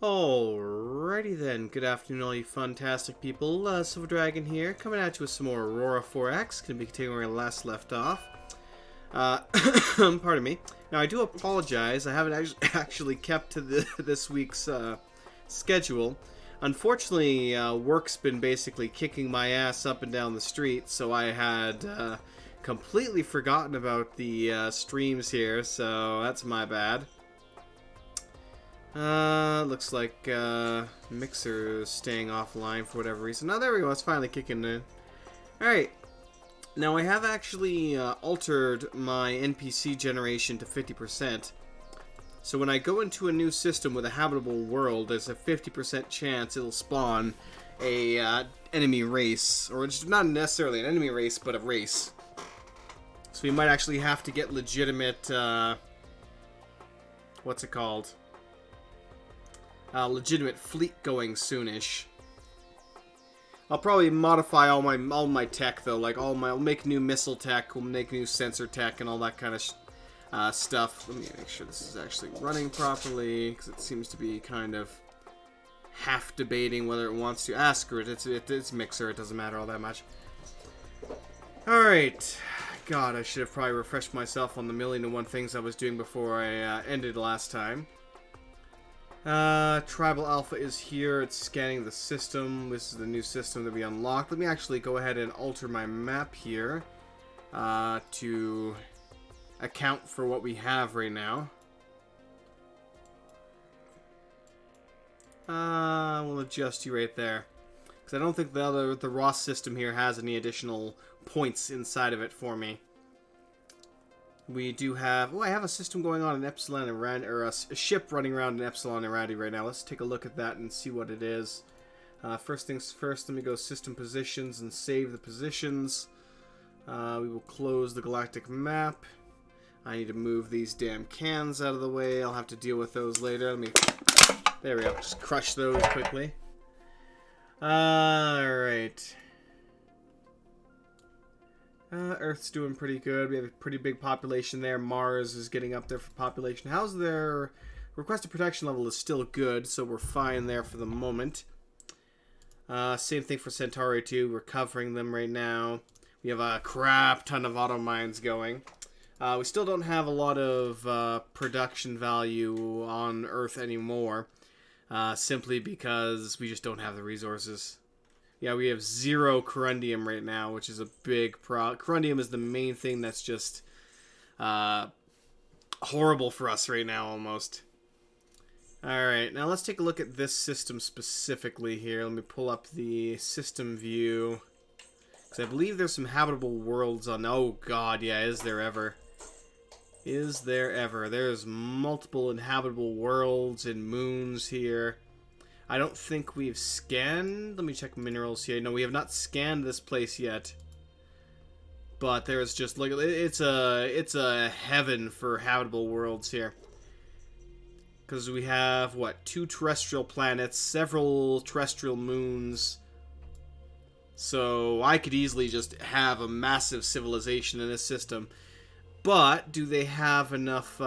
Alrighty then, good afternoon all you fantastic people, Silver Dragon here, coming at you with some more Aurora 4X, going to be continuing where I last left off. Pardon me. Now I do apologize, I haven't actually kept to this week's schedule. Unfortunately, work's been basically kicking my ass up and down the street, so I had completely forgotten about the streams here, so that's my bad. Looks like, Mixer's staying offline for whatever reason. Oh, there we go, it's finally kicking in. Alright. Now, I have actually, altered my NPC generation to 50%. So when I go into a new system with a habitable world, there's a 50% chance it'll spawn a, enemy race. Or just not necessarily an enemy race, but a race. So we might actually have to get legitimate, what's it called? Legitimate fleet going soonish. I'll probably modify all my tech though, like I'll make new missile tech, we'll make new sensor tech, and all that kind of stuff. Let me make sure this is actually running properly, because it seems to be kind of half debating whether it wants to. Screw it. It's Mixer. It doesn't matter all that much. All right. God, I should have probably refreshed myself on the million and one things I was doing before I ended last time. Tribal Alpha is here. It's scanning the system. This is the new system that we unlocked. Let me actually go ahead and alter my map here to account for what we have right now. We'll adjust you right there, because I don't think the Ross system here has any additional points inside of it for me. We do have... Oh, I have a system going on in Epsilon and Randy, or a ship running around in Epsilon and Randy right now. Let's take a look at that and see what it is. First things first, let me go system positions and save the positions. We will close the galactic map. I need to move these damn cans out of the way. I'll have to deal with those later. Let me... There we go. Just crush those quickly. Alright. Earth's doing pretty good. We have a pretty big population there. Mars is getting up there for population. How's their requested protection level is still good, so we're fine there for the moment. Same thing for Centauri 2. We're covering them right now. We have a crap ton of auto mines going. We still don't have a lot of production value on Earth anymore, simply because we just don't have the resources. Yeah, we have 0 corundium right now, which is a big problem. Corundium is the main thing that's just horrible for us right now, almost. Alright, now let's take a look at this system specifically here. Let me pull up the system view, because I believe there's some habitable worlds on... Oh god, yeah, is there ever. Is there ever. There's multiple inhabitable worlds and moons here. I don't think we've scanned... Let me check minerals here. No, we have not scanned this place yet. But there's just... Look, it's a heaven for habitable worlds here. Because we have, what, 2 terrestrial planets, several terrestrial moons. So I could easily just have a massive civilization in this system. But do they have enough...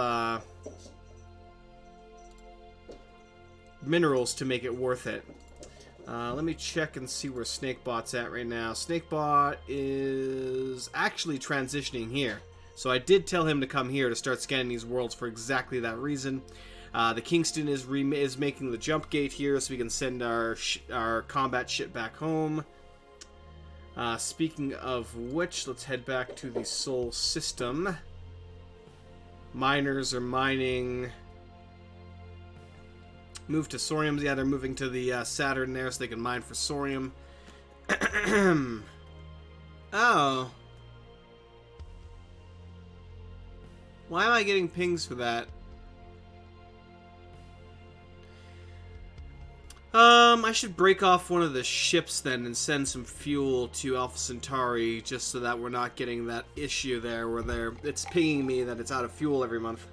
minerals to make it worth it? Let me check and see where Snakebot's at right now. Snakebot is actually transitioning here. So I did tell him to come here to start scanning these worlds for exactly that reason. The Kingston is making the jump gate here so we can send our combat ship back home. Speaking of which, let's head back to the Sol system. Miners are mining... Move to Sorium. Yeah, they're moving to the Saturn there so they can mine for Sorium. Oh. Why am I getting pings for that? I should break off one of the ships then and send some fuel to Alpha Centauri just so that we're not getting that issue there where it's pinging me that it's out of fuel every month.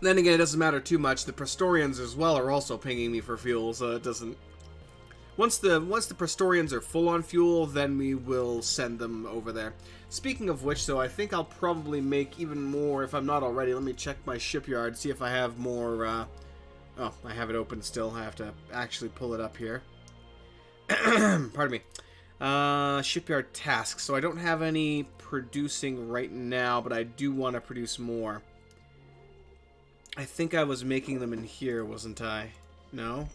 Then again, it doesn't matter too much. The Prestorians as well are also pinging me for fuel, so it doesn't... Once the Prestorians are full on fuel, then we will send them over there. Speaking of which, though, I think I'll probably make even more, if I'm not already. Let me check my shipyard, see if I have more, oh, I have it open still. I have to actually pull it up here. Pardon me. Shipyard tasks. So I don't have any producing right now, but I do want to produce more. I think I was making them in here, wasn't I? No?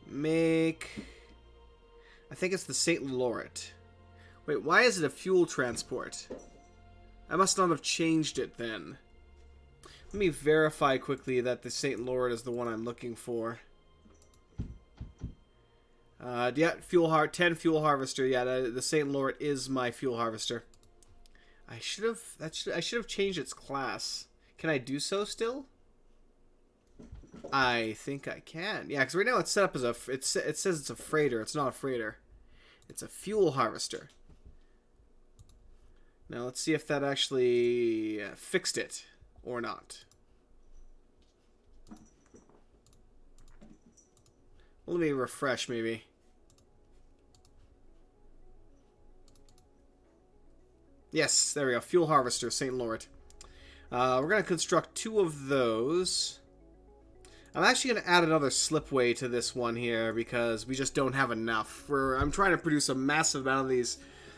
Make... I think it's the St. Laurent. Wait, why is it a fuel transport? I must not have changed it then. Let me verify quickly that the St. Laurent is the one I'm looking for. Yeah, 10 fuel harvester. Yeah, the St. Laurent is my fuel harvester. I should have changed its class. Can I do so still? I think I can. Yeah, because right now it's set up as it says it's a freighter. It's not a freighter. It's a fuel harvester. Now let's see if that actually fixed it or not. Let me refresh maybe. Yes, there we go. Fuel harvester, St. Laurent. We're going to construct 2 of those. I'm actually going to add another slipway to this one here because we just don't have enough. I'm trying to produce a massive amount of these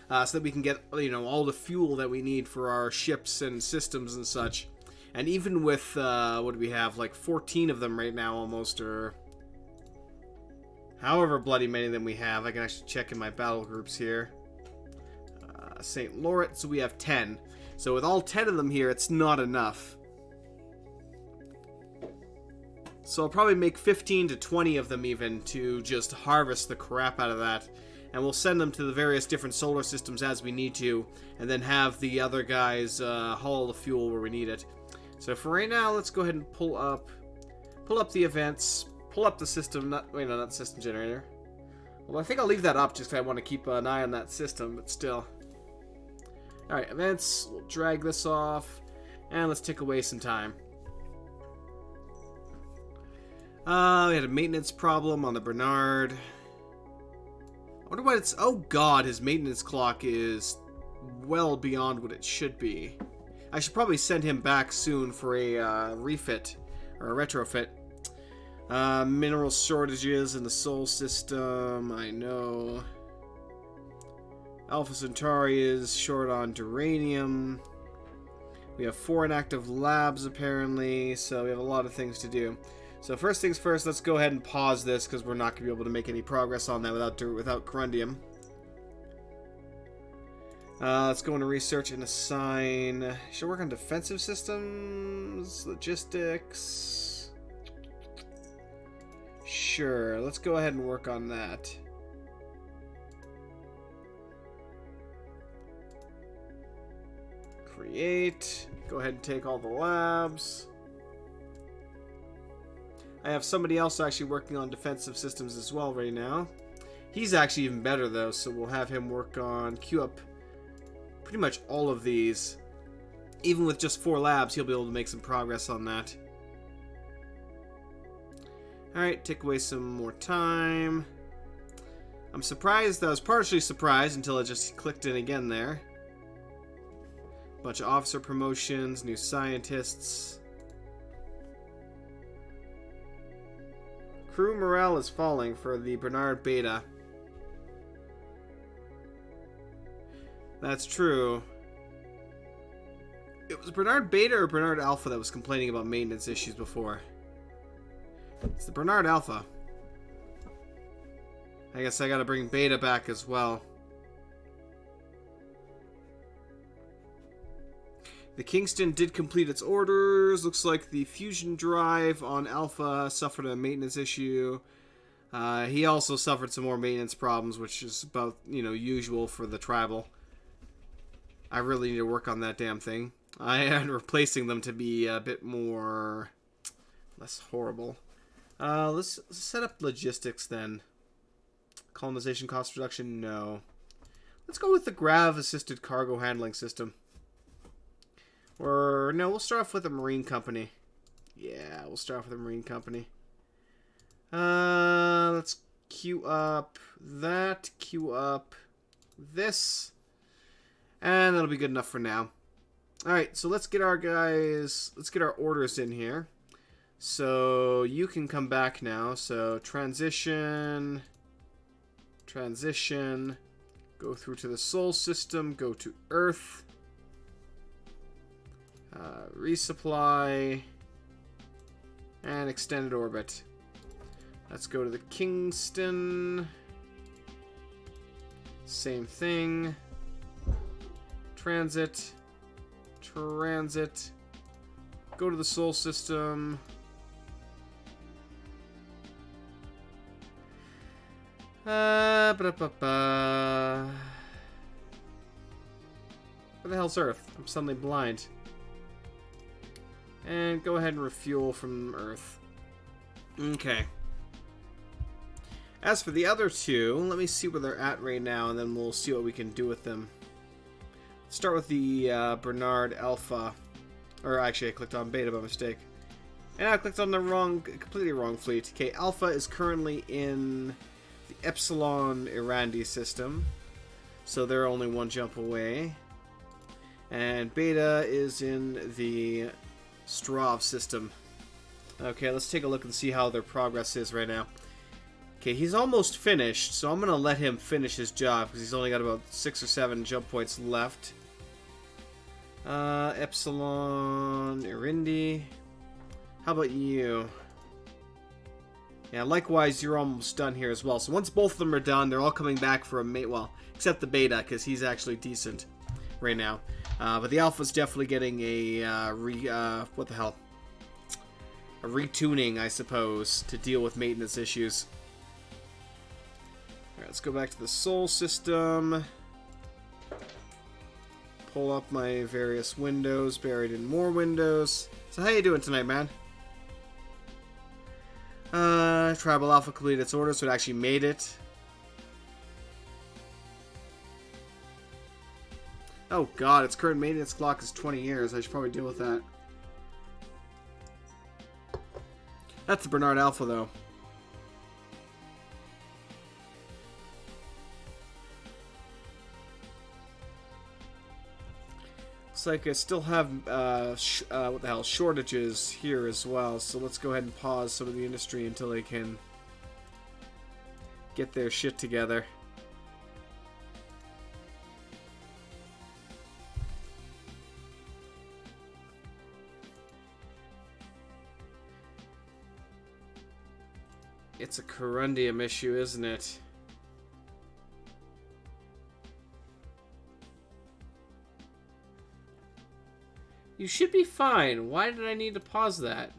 so that we can get, you know, all the fuel that we need for our ships and systems and such. And even with, what do we have, like 14 of them right now almost, or however bloody many of them we have. I can actually check in my battle groups here. St. Laurent, so we have 10. So with all 10 of them here, it's not enough. So I'll probably make 15 to 20 of them even to just harvest the crap out of that. And we'll send them to the various different solar systems as we need to. And then have the other guys haul the fuel where we need it. So for right now, let's go ahead and pull up the events. Pull up the system, not the system generator. Well, I think I'll leave that up just because I want to keep an eye on that system, but still. Alright, events. We'll drag this off. And let's take away some time. We had a maintenance problem on the Bernard. I wonder what it's... Oh god, his maintenance clock is well beyond what it should be. I should probably send him back soon for a refit, or a retrofit. Mineral shortages in the Sol system, I know. Alpha Centauri is short on duranium. We have 4 inactive labs apparently, so we have a lot of things to do. So first things first, let's go ahead and pause this because we're not going to be able to make any progress on that without corundium. Let's go into research and assign. Should work on defensive systems, logistics. Sure, let's go ahead and work on that. Create. Go ahead and take all the labs. I have somebody else actually working on defensive systems as well right now. He's actually even better though, so we'll have him work on, queue up pretty much all of these. Even with just 4 labs, he'll be able to make some progress on that. Alright, take away some more time. I'm surprised, I was partially surprised until I just clicked in again there. Bunch of officer promotions, new scientists. Crew morale is falling for the Bernard Beta. That's true. It was Bernard Beta or Bernard Alpha that was complaining about maintenance issues before. It's the Bernard Alpha. I guess I gotta bring Beta back as well. The Kingston did complete its orders. Looks like the fusion drive on Alpha suffered a maintenance issue. He also suffered some more maintenance problems, which is about, you know, usual for the tribal. I really need to work on that damn thing. I am replacing them to be a bit more... less horrible. Let's set up logistics then. Colonization cost reduction? No. Let's go with the grav-assisted cargo handling system. Or, no, we'll start off with a marine company. Yeah, we'll start off with a marine company. Let's queue up that, queue up this, and that'll be good enough for now. Alright, so let's get our orders in here. So you can come back now. So transition, go through to the Sol system, go to Earth, resupply, and extended orbit. Let's go to the Kingston. Same thing. Transit. Go to the Sol system. Where the hell's Earth? I'm suddenly blind. And go ahead and refuel from Earth. Okay. As for the other two, let me see where they're at right now, and then we'll see what we can do with them. Let's start with the Bernard Alpha. Or actually, I clicked on Beta by mistake. And I clicked on the completely wrong fleet. Okay, Alpha is currently in the Epsilon Irandi system. So they're only one jump away. And Beta is in the Strov system. Okay, let's take a look and see how their progress is right now. Okay, he's almost finished, so I'm going to let him finish his job, because he's only got about 6 or 7 jump points left. Epsilon, Irindi. How about you? Yeah, likewise, you're almost done here as well. So once both of them are done, they're all coming back for a mate. Well, except the Beta, because he's actually decent right now. But the Alpha's definitely getting a what the hell? A retuning, I suppose, to deal with maintenance issues. Alright, let's go back to the Sol system. Pull up my various windows, buried in more windows. So how you doing tonight, man? Tribal Alpha completed its order, so it actually made it. Oh god, its current maintenance clock is 20 years. I should probably deal with that. That's the Bernard Alpha, though. Looks like I still have, what the hell, shortages here as well. So let's go ahead and pause some of the industry until they can get their shit together. It's a corundium issue, isn't it? You should be fine. Why did I need to pause that?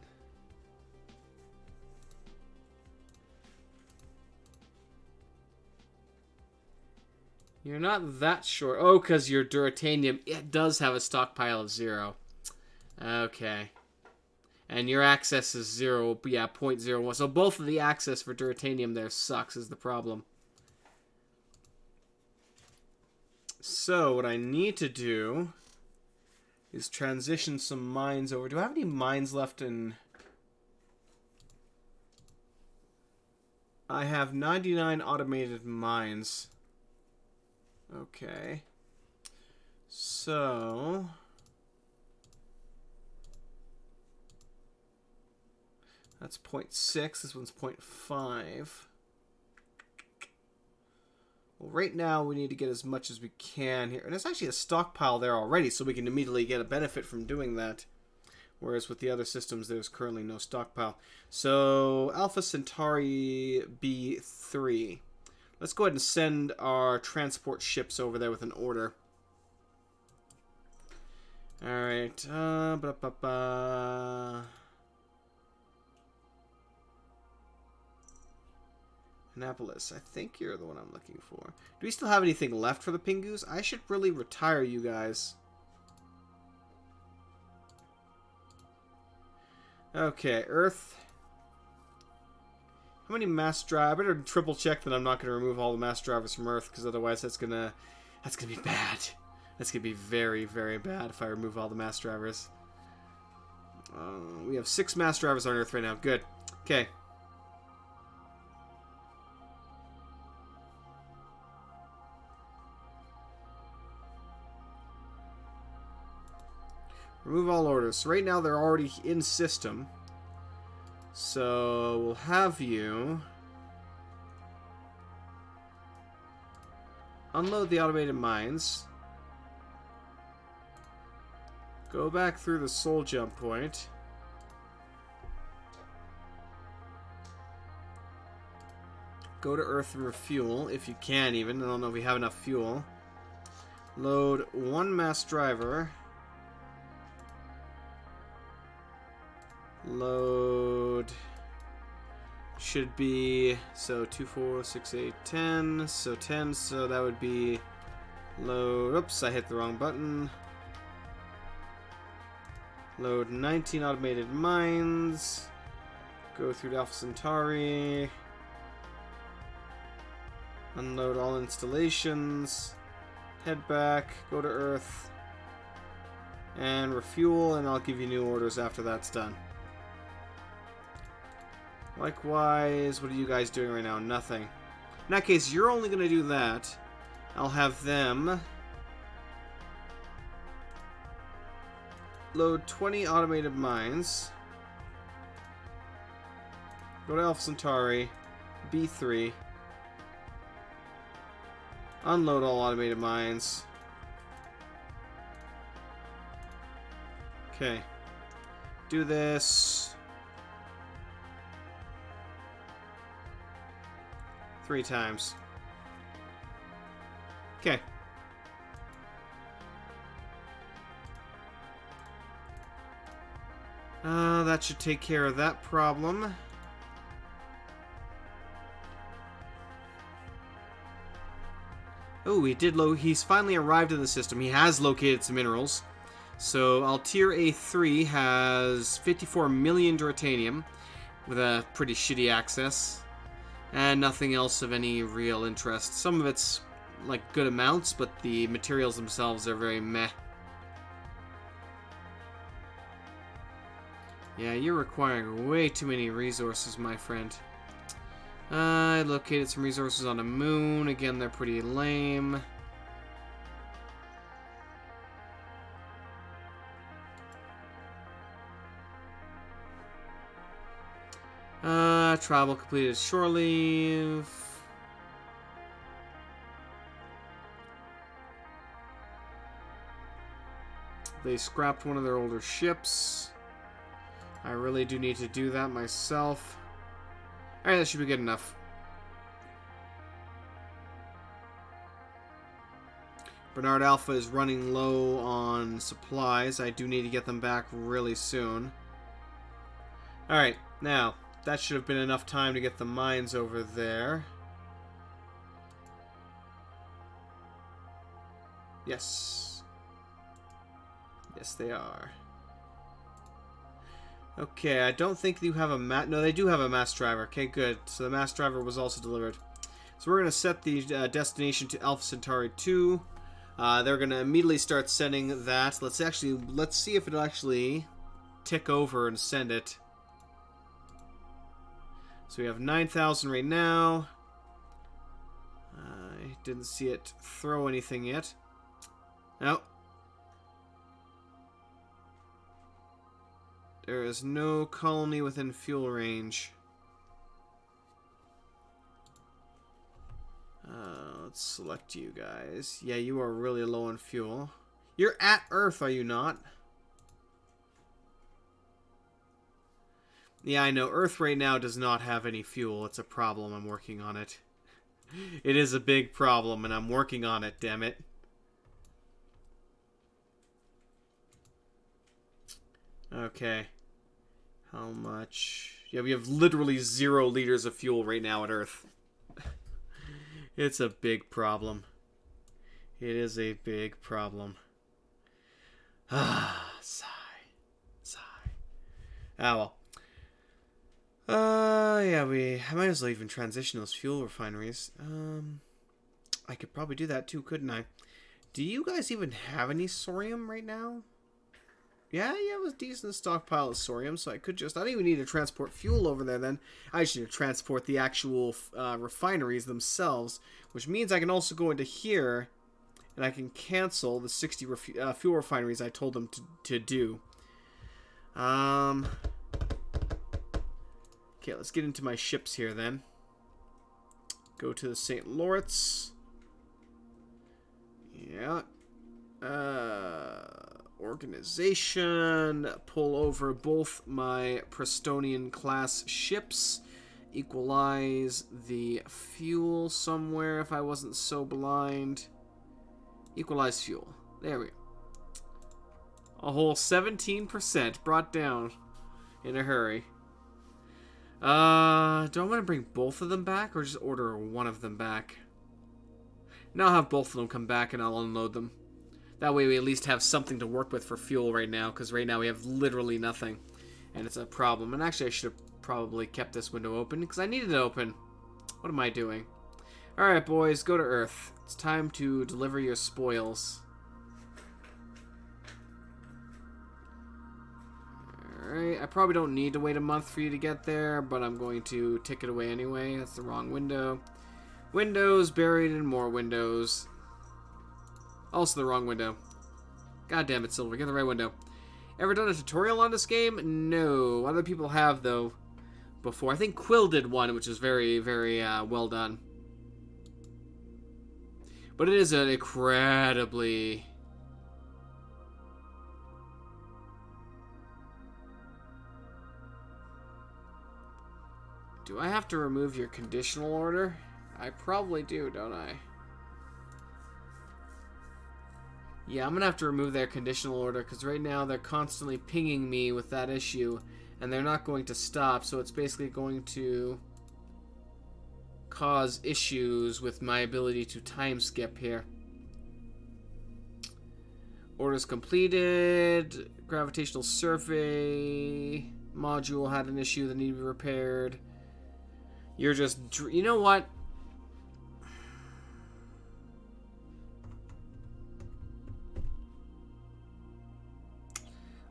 You're not that short. Oh, because your Duratanium, it does have a stockpile of 0. Okay. And your access is 0, yeah, 0.01. So both of the access for Duratanium there sucks is the problem. So what I need to do is transition some mines over. Do I have any mines left in... I have 99 automated mines. Okay. So... that's 0.6. This one's 0.5. Well, right now we need to get as much as we can here. And there's actually a stockpile there already, so we can immediately get a benefit from doing that. Whereas with the other systems, there's currently no stockpile. So, Alpha Centauri B3. Let's go ahead and send our transport ships over there with an order. Alright. Annapolis, I think you're the one I'm looking for. Do we still have anything left for the Pingus? I should really retire you guys. Okay, Earth. How many mass drive? I better triple check that I'm not going to remove all the mass drivers from Earth, because otherwise that's gonna be bad. That's gonna be very, very bad if I remove all the mass drivers. We have 6 mass drivers on Earth right now. Good. Okay. Remove all orders. So right now they're already in system. So we'll have you unload the automated mines. Go back through the soul jump point. Go to Earth and refuel, if you can even. I don't know if we have enough fuel. Load one mass driver. Load should be, so 2, 4, 6, 8, 10. So 10, so that would be load. Oops, I hit the wrong button. Load 19 automated mines. Go through to Alpha Centauri. Unload all installations. Head back. Go to Earth. And refuel, and I'll give you new orders after that's done. Likewise, what are you guys doing right now? Nothing. In that case, you're only going to do that. I'll have them load 20 automated mines. Go to Alpha Centauri. B3. Unload all automated mines. Okay. Do this 3 times. Okay. That should take care of that problem. Oh, he's finally arrived in the system. He has located some minerals. So, Altier A3 has 54 million Dratanium with a pretty shitty access. And nothing else of any real interest. Some of it's, like, good amounts, but the materials themselves are very meh. Yeah, you're requiring way too many resources, my friend. I located some resources on the moon. Again, they're pretty lame. Travel completed shore leave. They scrapped one of their older ships. I really do need to do that myself. Alright, that should be good enough. Bernard Alpha is running low on supplies. I do need to get them back really soon. Alright, now, that should have been enough time to get the mines over there. Yes. Yes, they are. Okay, I don't think you have a no, they do have a mass driver. Okay, good. So the mass driver was also delivered. So we're going to set the destination to Alpha Centauri 2. They're going to immediately start sending that. Let's see if it'll actually tick over and send it. So we have 9,000 right now. I didn't see it throw anything yet. No. There is no colony within fuel range. Let's select you guys. Yeah, you are really low on fuel. You're at Earth, are you not? Yeah, I know. Earth right now does not have any fuel. It's a problem. I'm working on it. It is a big problem, and I'm working on it, damn it. Okay. How much? Yeah, we have literally 0 liters of fuel right now at Earth. It's a big problem. It is a big problem. Ah, sigh. Sigh. Ah, well. Yeah, I might as well even transition those fuel refineries. I could probably do that too, couldn't I? Do you guys even have any sorium right now? Yeah, it was a decent stockpile of sorium, so I don't even need to transport fuel over there then. I just need to transport the actual refineries themselves, which means I can also go into here And I can cancel the 60 fuel refineries I told them to do. Okay, let's get into my ships here then. Go to the St. Lawrence. Yeah. Organization. Pull over both my Prestonian class ships. Equalize the fuel somewhere if I wasn't so blind. Equalize fuel. There we go. A whole 17% brought down in a hurry. Do I want to bring both of them back or just order one of them back? Now I'll have both of them come back and I'll unload them. That way we at least have something to work with for fuel right now, because right now we have literally nothing. And it's a problem. And actually I should have probably kept this window open, because I needed it open. What am I doing? Alright boys, go to Earth. It's time to deliver your spoils. Alright, I probably don't need to wait a month for you to get there, but I'm going to tick it away anyway. That's the wrong window. Windows buried in more windows. Also the wrong window. God damn it, Silver. Get the right window. Ever done a tutorial on this game? No. Other people have, though, before. I think Quill did one, which is very, very well done. But it is an incredibly... Do I have to remove your conditional order? I probably do, don't I? Yeah, I'm going to have to remove their conditional order, because right now they're constantly pinging me with that issue, and they're not going to stop, so it's basically going to cause issues with my ability to time skip here. Orders completed. Gravitational survey module had an issue that needed to be repaired. You're just... You know what?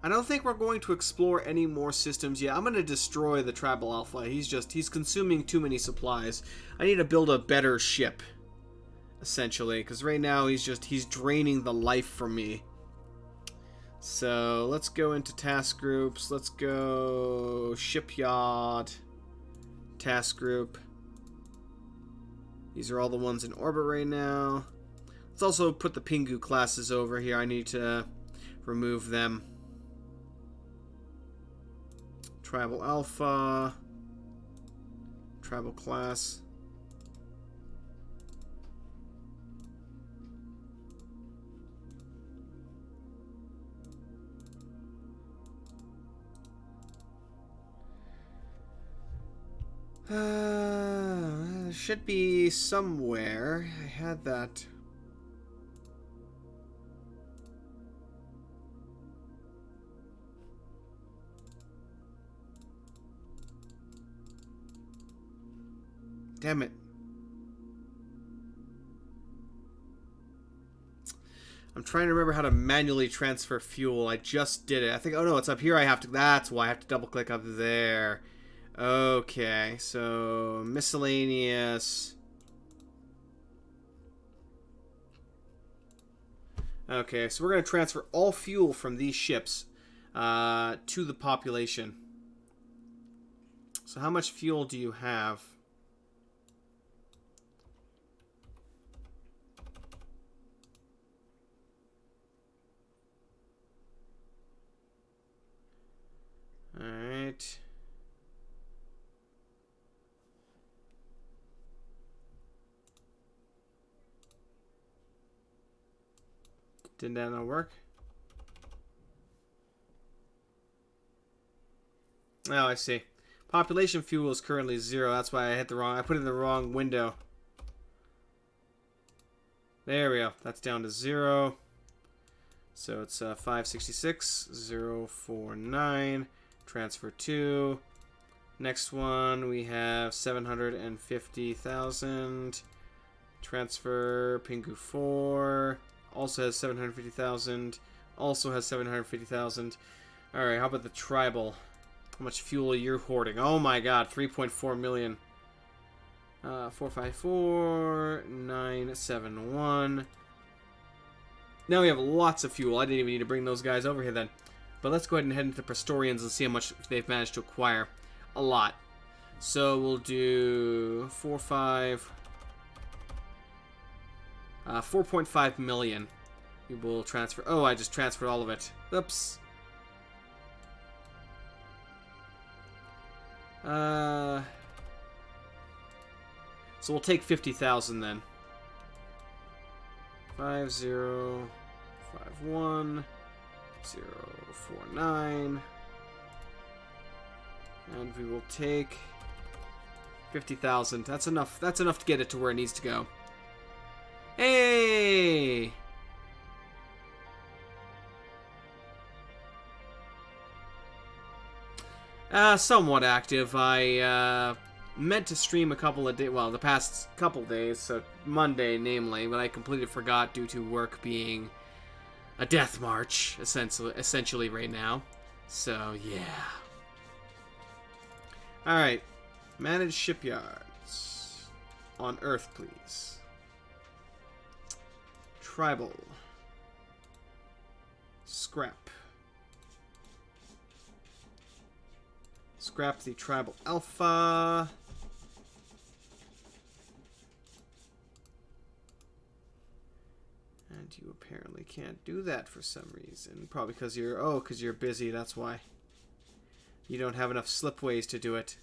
I don't think we're going to explore any more systems yet. I'm going to destroy the Tribal Alpha. He's consuming too many supplies. I need to build a better ship, essentially, because right now he's draining the life from me. So let's go into task groups. Let's go shipyard, task group. These are all the ones in orbit right now. Let's also put the Pingu classes over here. I need to remove them. Tribal Alpha, Tribal Class. Should be somewhere. I had that. Damn it. I'm trying to remember how to manually transfer fuel. I just did it. I think, oh no, it's up here. That's why I have to double click up there. Okay, so miscellaneous. Okay, so we're going to transfer all fuel from these ships to the population. So how much fuel do you have? Alright. Didn't that not work? Oh, I see. Population fuel is currently 0. That's why I put it in the wrong window. There we go. That's down to 0. So it's 566, 049, transfer 2. Next one, we have 750,000. Transfer Pingu 4. Also has 750,000. Also has 750,000. Alright, how about the Tribal? How much fuel you're hoarding? Oh my god, 3.4 million. 454, 971. Now we have lots of fuel. I didn't even need to bring those guys over here then. But let's go ahead and head into Prestorians and see how much they've managed to acquire. A lot. So we'll do 4.5 million. We will transfer. Oh, I just transferred all of it. Oops. So we'll take 50,000 then. 5051 049, and we will take 50,000. That's enough. That's enough to get it to where it needs to go. Hey! Somewhat active. I meant to stream a couple of days, well, the past couple days, so Monday namely, but I completely forgot due to work being a death march, essentially right now. So, yeah. Alright. Manage shipyards. On Earth, please. Tribal. Scrap. Scrap the Tribal Alpha. And you apparently can't do that for some reason. Probably because you're busy, that's why. You don't have enough slipways to do it.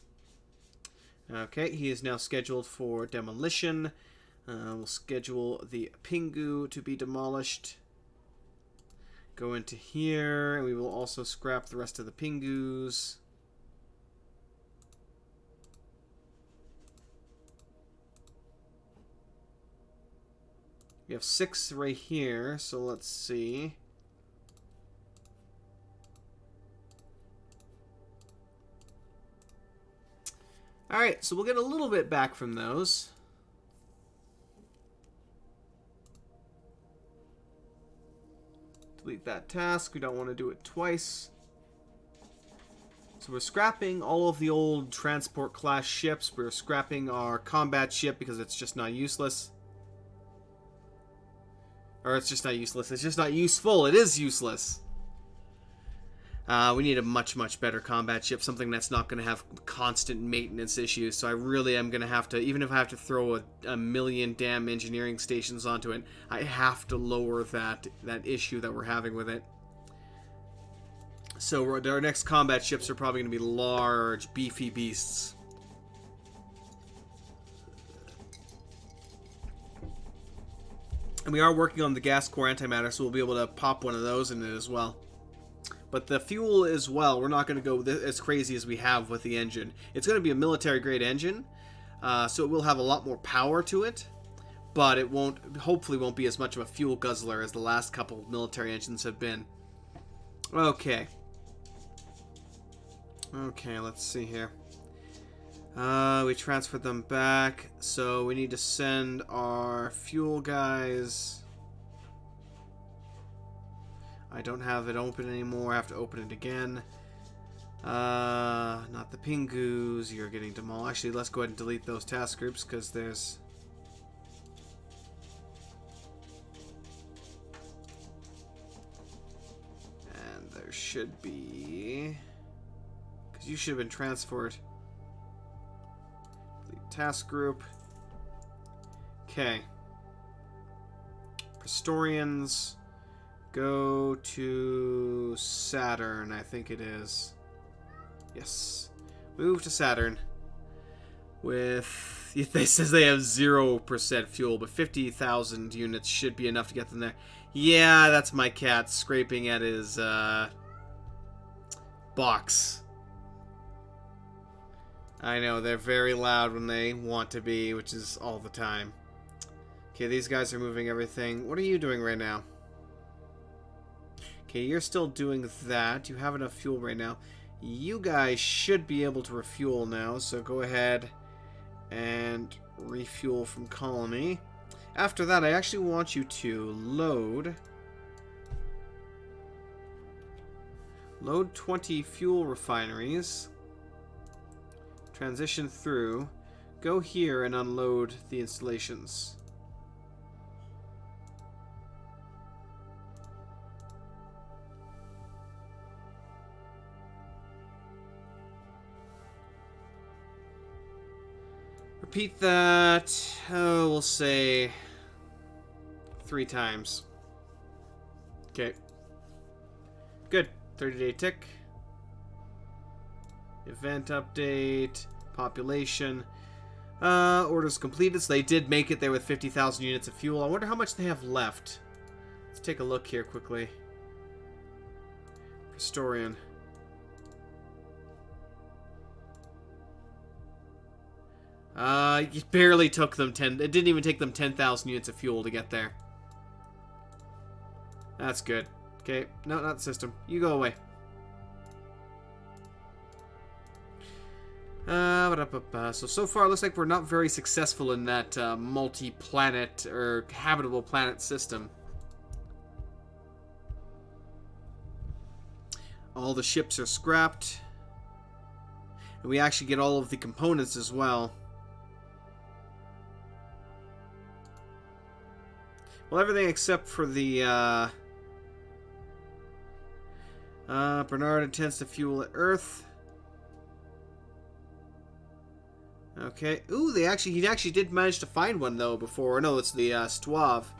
Okay, he is now scheduled for demolition. We'll schedule the Pingu to be demolished. Go into here, and we will also scrap the rest of the Pingus. We have 6 right here, so let's see. Alright, so we'll get a little bit back from those. Delete that task. We don't want to do it twice. So we're scrapping all of the old transport class ships. We're scrapping our combat ship because it's just not useless. Or it's just not useless. It's just not useful. It is useless. We need a much, much better combat ship. Something that's not going to have constant maintenance issues. So I really am going to have to, even if I have to throw a million damn engineering stations onto it, I have to lower that issue that we're having with it. So our next combat ships are probably going to be large, beefy beasts. And we are working on the gas core antimatter, so we'll be able to pop one of those in it as well. But the fuel as well, we're not going to go as crazy as we have with the engine. It's going to be a military-grade engine, so it will have a lot more power to it. But it hopefully won't be as much of a fuel guzzler as the last couple military engines have been. Okay. Okay, let's see here. We transferred them back, so we need to send our fuel guys. I don't have it open anymore. I have to open it again. Not the Pingus. You're getting demolished. Actually, let's go ahead and delete those task groups because there's... And there should be... Because you should have been transferred. Delete task group. Okay. Prestorians... Go to Saturn, I think it is. Yes. Move to Saturn. With... It says they have 0% fuel, but 50,000 units should be enough to get them there. Yeah, that's my cat scraping at his, box. I know, they're very loud when they want to be, which is all the time. Okay, these guys are moving everything. What are you doing right now? Okay, you're still doing that. You have enough fuel right now. You guys should be able to refuel now, so go ahead and refuel from colony. After that, I actually want you to load 20 fuel refineries. Transition through. Go here and unload the installations. Repeat that, oh, we'll say 3 times. Okay. Good. 30-day tick. Event update. Population. Orders completed. So they did make it there with 50,000 units of fuel. I wonder how much they have left. Let's take a look here quickly. Historian. It barely took them 10. It didn't even take them 10,000 units of fuel to get there. That's good. Okay. No, not the system. You go away. So far it looks like we're not very successful in that multi-planet or habitable planet system. All the ships are scrapped. And we actually get all of the components as well. Well, everything except for the Bernard intends to fuel at Earth. Okay. Ooh, he actually did manage to find one though before. No, it's the Stuave.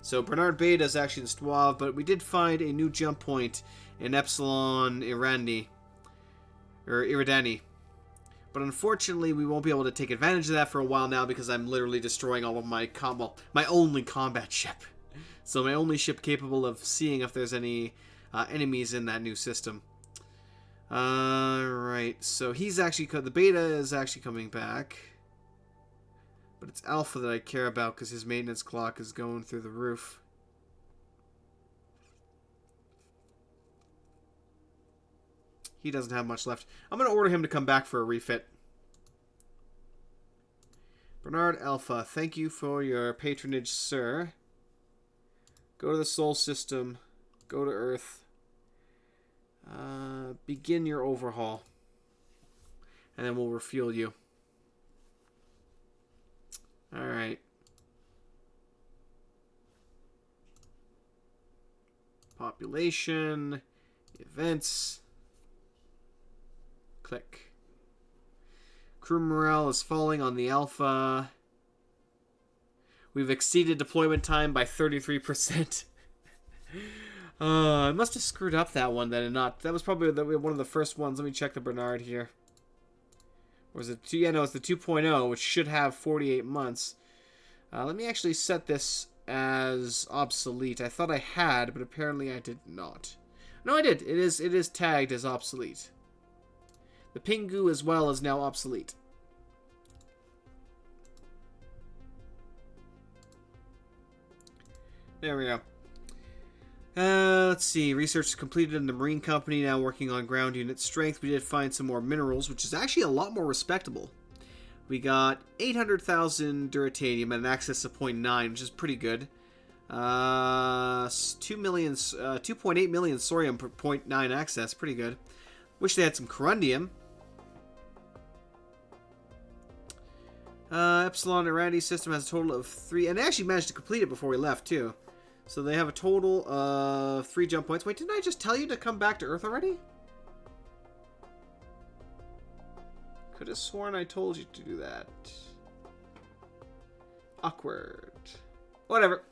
So Bernard Beta is actually in Stuave, but we did find a new jump point in Epsilon Iridani. But unfortunately, we won't be able to take advantage of that for a while now because I'm literally destroying all of my my only combat ship. So my only ship capable of seeing if there's any enemies in that new system. Right, so he's actually... The Beta is actually coming back. But it's Alpha that I care about because his maintenance clock is going through the roof. He doesn't have much left. I'm going to order him to come back for a refit. Bernard Alpha, thank you for your patronage, sir. Go to the Sol System. Go to Earth. Begin your overhaul. And then we'll refuel you. Alright. Population. Events. Click. Crew morale is falling on the Alpha. We've exceeded deployment time by 33%. I must have screwed up that one then and not. That was probably one of the first ones. Let me check the Bernard here. Or is it 2? Yeah, no, it's the 2.0, which should have 48 months. Let me actually set this as obsolete. I thought I had, but apparently I did not. No, I did. It is tagged as obsolete. The Pingu as well is now obsolete. There we go. Let's see. Research completed in the Marine Company. Now working on ground unit strength. We did find some more minerals, which is actually a lot more respectable. We got 800,000 duratanium and an access of 0.9, which is pretty good. 2.8 million thorium per 0.9 access. Pretty good. Wish they had some corundium. Epsilon Iridani system has a total of 3, and they actually managed to complete it before we left too. So they have a total of 3 jump points. Wait, didn't I just tell you to come back to Earth already? Could have sworn I told you to do that. Awkward. Whatever.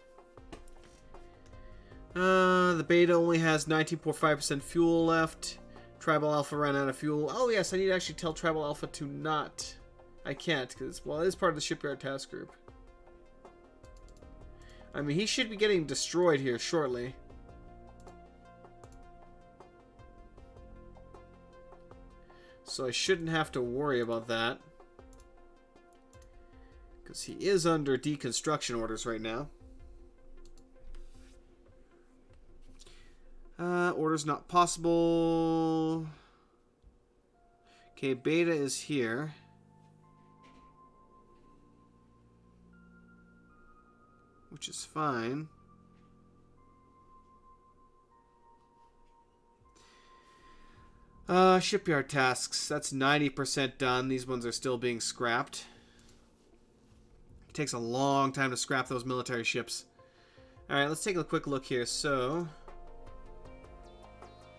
The Beta only has 19.5% fuel left. Tribal Alpha ran out of fuel. Oh yes, I need to actually tell Tribal Alpha to not... I can't, because, well, it is part of the shipyard task group. I mean, he should be getting destroyed here shortly. So I shouldn't have to worry about that. Because he is under deconstruction orders right now. Orders not possible. Okay, Beta is here. Which is fine. Shipyard tasks. That's 90% done. These ones are still being scrapped. It takes a long time to scrap those military ships. Alright, let's take a quick look here. So,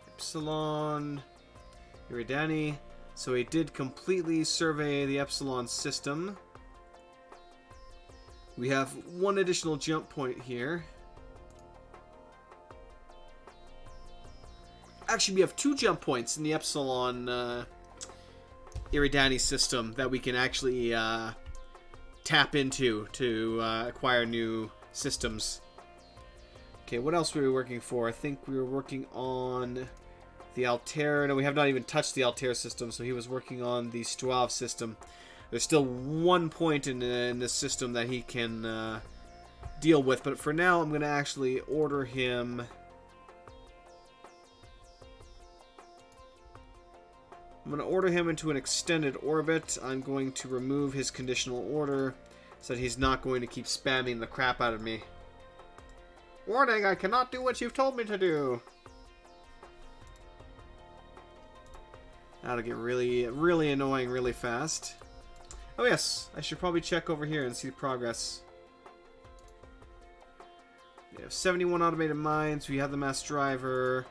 Epsilon Iridani. So he did completely survey the Epsilon system. We have one additional jump point here. Actually, we have 2 jump points in the Epsilon Iridani system that we can actually tap into to acquire new systems. Okay, what else were we working for? I think we were working on the Altair. No, we have not even touched the Altair system, so he was working on the Struave system. There's still 1 point in this system that he can deal with, but for now I'm going to actually order him... I'm going to order him into an extended orbit. I'm going to remove his conditional order so that he's not going to keep spamming the crap out of me. Warning, I cannot do what you've told me to do. That'll get really, really annoying really fast. Oh yes, I should probably check over here and see progress. We have 71 automated mines. We have the mass driver.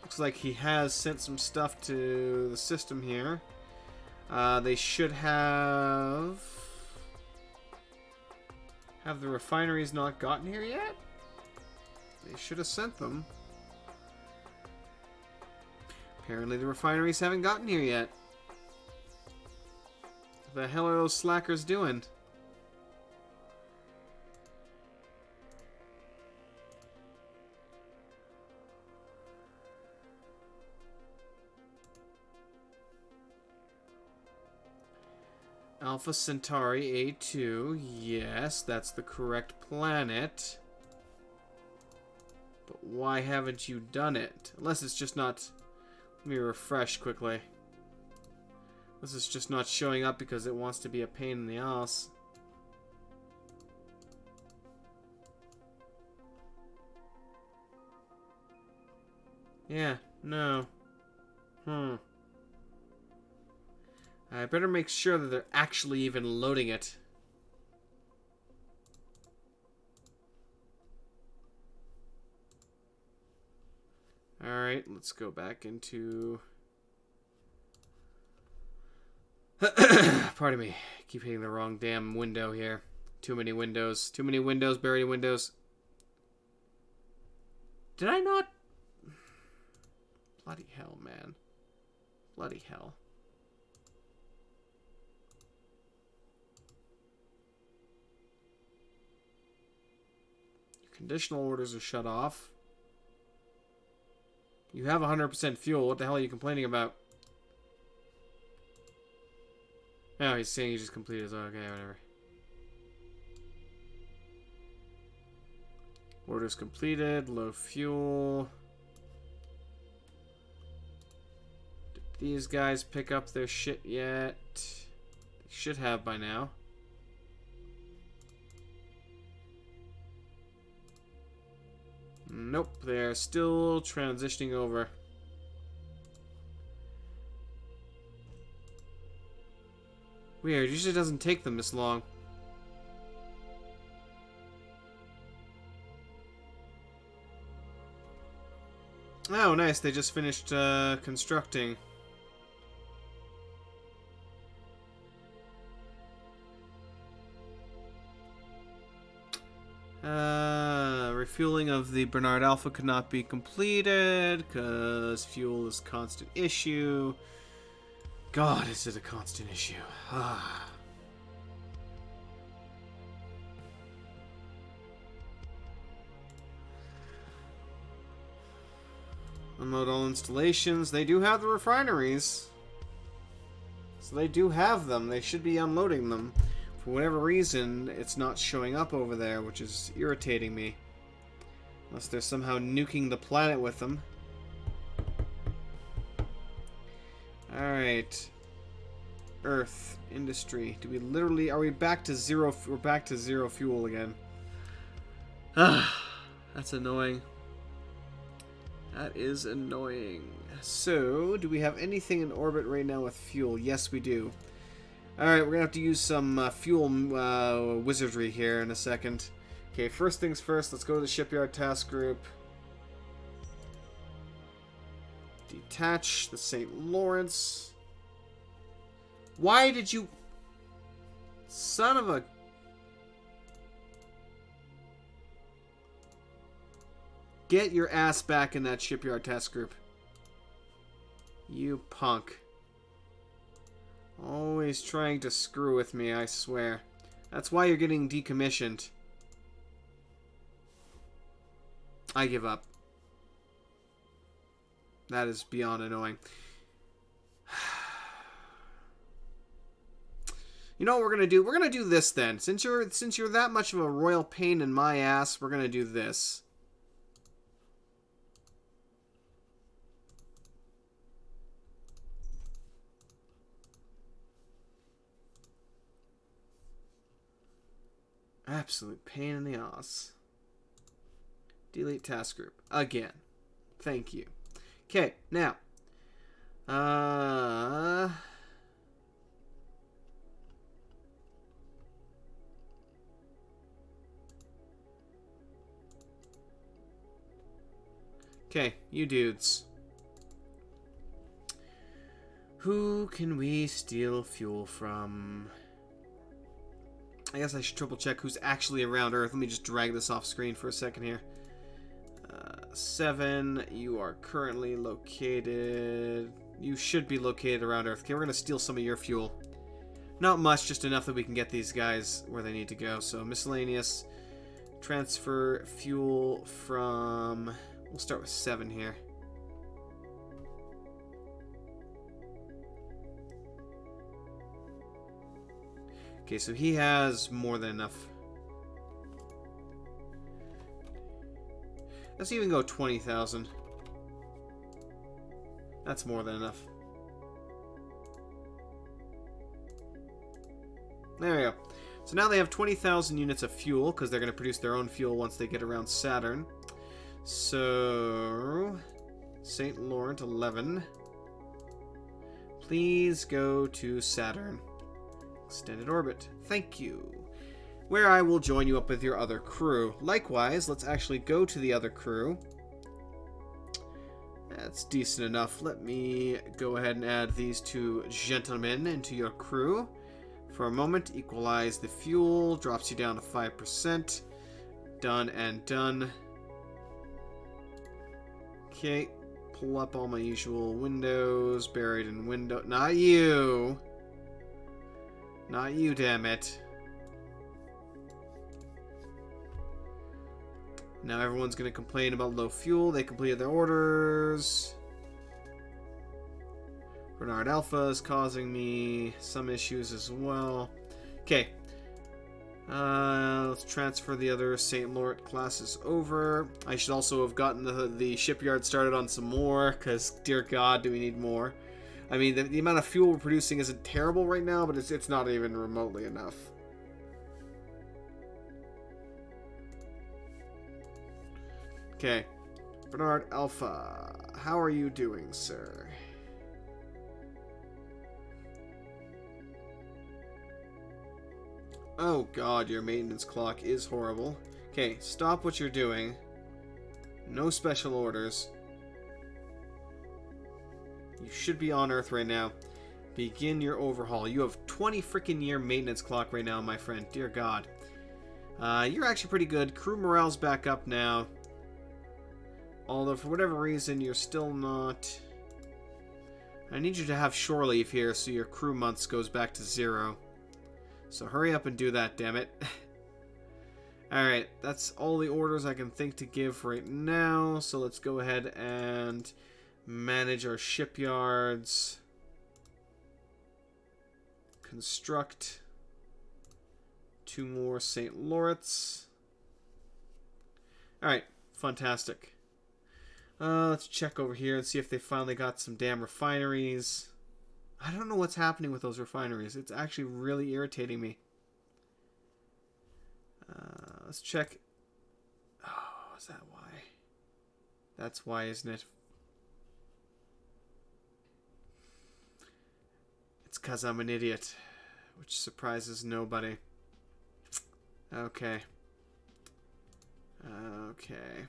Looks like he has sent some stuff to the system here. They should have the refineries not gotten here yet? They should have sent them. Apparently the refineries haven't gotten here yet. What the hell are those slackers doing? Alpha Centauri A2. Yes, that's the correct planet. But why haven't you done it? Unless it's just not... Let me refresh quickly. Unless it's just not showing up because it wants to be a pain in the ass. Yeah, no. I better make sure that they're actually even loading it. Alright, let's go back into... Pardon me. I keep hitting the wrong damn window here. Too many windows. Too many windows, buried windows. Did I not... Bloody hell, man. Bloody hell. Conditional orders are shut off. You have 100% fuel. What the hell are you complaining about? Oh, he's saying he just completed his... Okay, whatever. Orders completed. Low fuel. Did these guys pick up their shit yet? They should have by now. Nope, they're still transitioning over. Weird, usually doesn't take them this long. Oh, nice, they just finished constructing. Refueling of the Bernard Alpha could not be completed because fuel is a constant issue. God, is it a constant issue? Unload all installations. They do have the refineries. So they do have them. They should be unloading them. For whatever reason, it's not showing up over there, which is irritating me. Unless they're somehow nuking the planet with them. Alright. Earth. Industry. Do we literally... Are we back to zero... We're back to zero fuel again. That's annoying. That is annoying. So, do we have anything in orbit right now with fuel? Yes, we do. Alright, we're going to have to use some fuel wizardry here in a second. Okay, first things first, let's go to the shipyard task group. Detach the St. Lawrence. Why did you... Son of a... Get your ass back in that shipyard task group. You punk. Always trying to screw with me, I swear. That's why you're getting decommissioned. I give up. That is beyond annoying. You know what we're gonna do? We're gonna do this then. Since you're that much of a royal pain in my ass, we're gonna do this. Absolute pain in the ass. Delete task group. Again. Thank you. Okay, now. Okay, you dudes. Who can we steal fuel from? I guess I should triple check who's actually around Earth. Let me just drag this off screen for a second here. 7, you are currently located... You should be located around Earth. Okay, we're going to steal some of your fuel. Not much, just enough that we can get these guys where they need to go. So, miscellaneous. Transfer fuel from... We'll start with 7 here. Okay, so he has more than enough. Let's even go 20,000. That's more than enough. There we go. So now they have 20,000 units of fuel, because they're going to produce their own fuel once they get around Saturn. So... St. Laurent 11. Please go to Saturn. Extended orbit. Thank you. Where I will join you up with your other crew. Likewise, let's actually go to the other crew. That's decent enough. Let me go ahead and add these two gentlemen into your crew. For a moment, equalize the fuel. Drops you down to 5%. Done and done. Okay. Pull up all my usual windows. Buried in window. Not you! Not you, damn it. Now everyone's going to complain about low fuel. They completed their orders. Bernard Alpha is causing me some issues as well. Okay. Let's transfer the other St. Laurent classes over. I should also have gotten the shipyard started on some more, because, dear God, do we need more. I mean, the amount of fuel we're producing isn't terrible right now, but it's not even remotely enough. Okay. Bernard Alpha, how are you doing, sir? Oh God, your maintenance clock is horrible. Okay, stop what you're doing. No special orders. You should be on Earth right now. Begin your overhaul. You have 20 freaking year maintenance clock right now, my friend. Dear God. You're actually pretty good. Crew morale's back up now. Although, for whatever reason, you're still not... I need you to have shore leave here so your crew months goes back to 0. So hurry up and do that, damn it. Alright, that's all the orders I can think to give right now. So let's go ahead and manage our shipyards. Construct 2 more St. Laurents. Alright, fantastic. Let's check over here and see if they finally got some damn refineries. I don't know what's happening with those refineries. It's actually really irritating me. Let's check. Oh, is that why? That's why, isn't it? It's 'cause I'm an idiot, which surprises nobody. Okay. Okay.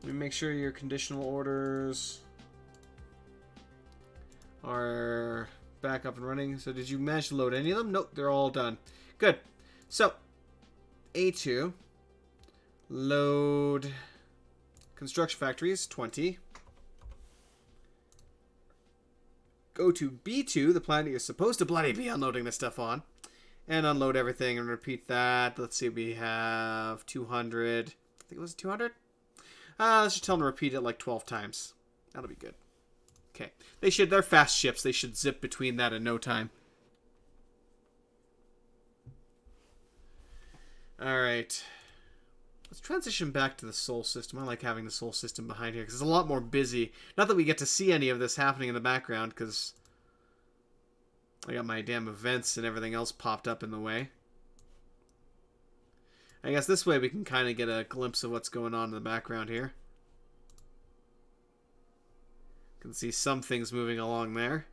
Let me make sure your conditional orders are back up and running. So did you manage to load any of them? Nope, they're all done. Good. So, A2. Load construction factories, 20. Go to B2, the planet you're supposed to bloody be unloading this stuff on. And unload everything and repeat that. Let's see, we have 200. I think it was 200? Let's just tell them to repeat it like 12 times. That'll be good. Okay. They're fast ships. They should zip between that in no time. Alright. Let's transition back to the Sol system. I like having the Sol system behind here because it's a lot more busy. Not that we get to see any of this happening in the background because I got my damn events and everything else popped up in the way. I guess this way we can kind of get a glimpse of what's going on in the background here. Can see some things moving along there.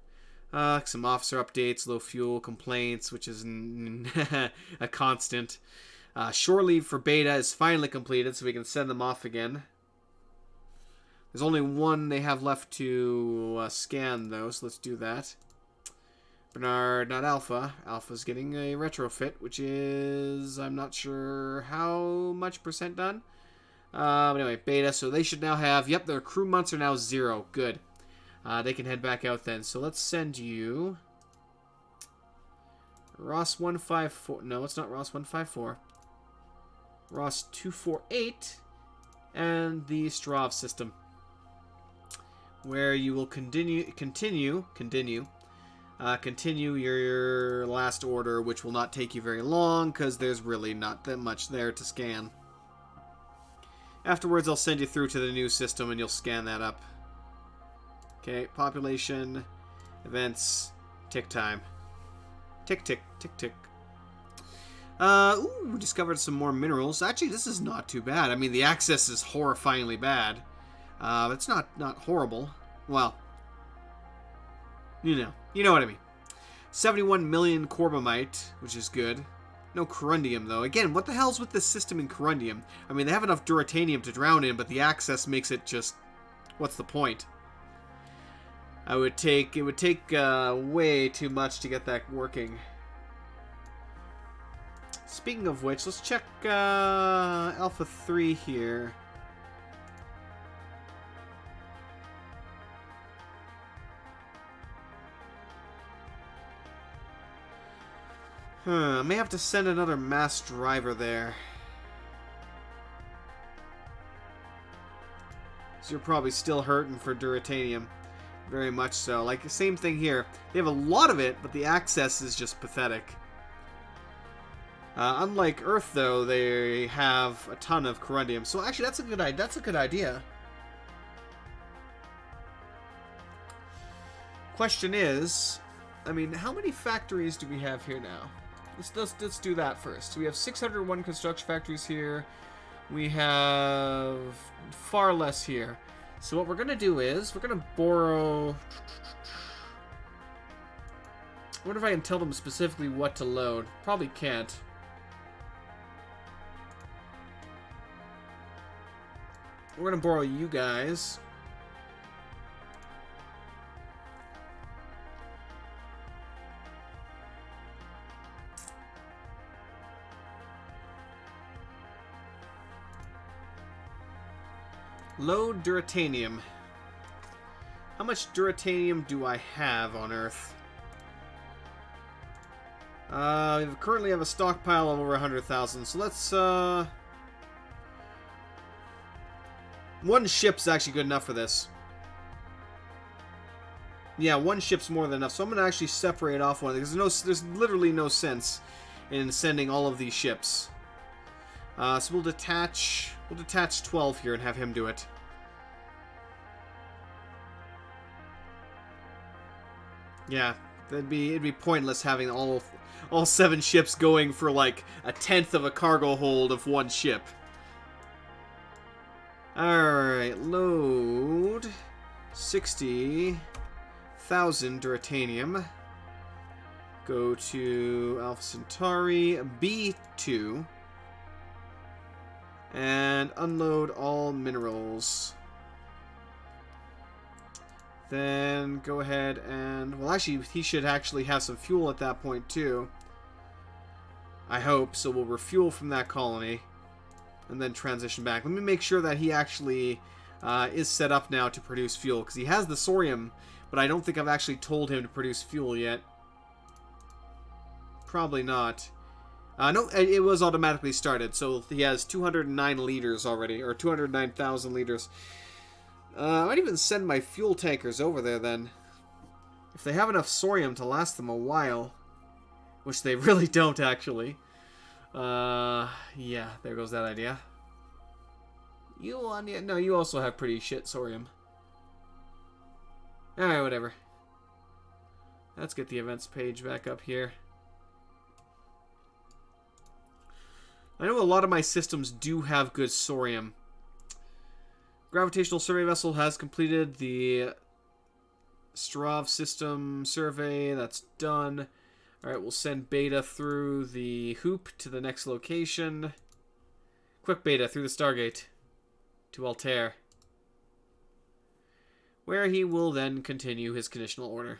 Some officer updates, low fuel complaints, which is a constant. Shore leave for beta is finally completed, so we can send them off again. There's only one they have left to scan, though, so let's do that. Bernard, not Alpha. Alpha's getting a retrofit, which is, I'm not sure how much percent done. But anyway, beta, so they should now have, yep, their crew months are now 0. Good. They can head back out then. So let's send you Ross 154. No, it's not Ross 154. Ross 248 and the Strav system, where you will continue your last order, which will not take you very long because there's really not that much there to scan. Afterwards, I'll send you through to the new system and you'll scan that up. Okay, population, events, tick time. Tick, tick, tick, tick. We discovered some more minerals. Actually, this is not too bad. I mean, the access is horrifyingly bad. It's not horrible. Well, you know what I mean. 71 million corbamite, which is good. No corundium, though. Again, what the hell's with this system in corundium? I mean, they have enough duratanium to drown in, but the access makes it just... What's the point? It would take way too much to get that working. Speaking of which, let's check Alpha 3 here. I may have to send another mass driver there. So you're probably still hurting for duratanium. Very much so. Like, the same thing here. They have a lot of it, but the access is just pathetic. Unlike Earth, though, they have a ton of corundium. So actually, that's a good idea. Question is, I mean, how many factories do we have here now? Let's do that first. So we have 601 construction factories here. We have far less here. So what we're going to do is, we're going to borrow... I wonder if I can tell them specifically what to load. Probably can't. We're going to borrow you guys. Load duratanium. How much duratanium do I have on Earth? We currently have a stockpile of over 100,000. So let's... One ship's actually good enough for this. Yeah, one ship's more than enough. So I'm going to actually separate off one. There's literally no sense in sending all of these ships. So we'll detach 12 here and have him do it. Yeah, it'd be pointless having all 7 ships going for like a tenth of a cargo hold of one ship. Alright, load 60,000 duratanium. Go to Alpha Centauri B2. And unload all minerals. Then go ahead and... Well, actually, he should actually have some fuel at that point, too. I hope. So we'll refuel from that colony. And then transition back. Let me make sure that he actually is set up now to produce fuel. Because he has the sorium, but I don't think I've actually told him to produce fuel yet. Probably not. No, it was automatically started. So he has 209 liters already. Or 209,000 liters. I might even send my fuel tankers over there then. If they have enough sorium to last them a while. Which they really don't, actually. Yeah, there goes that idea. No, you also have pretty shit sorium. Alright, whatever. Let's get the events page back up here. I know a lot of my systems do have good sorium. Gravitational survey vessel has completed the Strav system survey. That's done. Alright, we'll send Beta through the hoop to the next location. Quick Beta through the Stargate to Altair, where he will then continue his conditional order.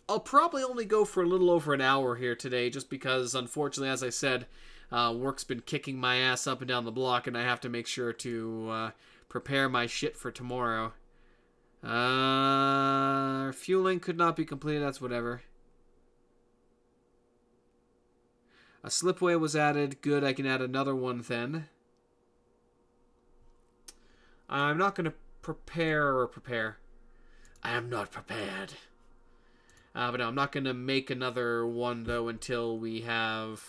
I'll probably only go for a little over an hour here today, just because, unfortunately, as I said, work's been kicking my ass up and down the block, and I have to make sure to prepare my shit for tomorrow. Fueling could not be completed, that's whatever. A slipway was added. Good, I can add another one then. I'm not going to prepare. I am not prepared. But no, I'm not going to make another one, though, until we have...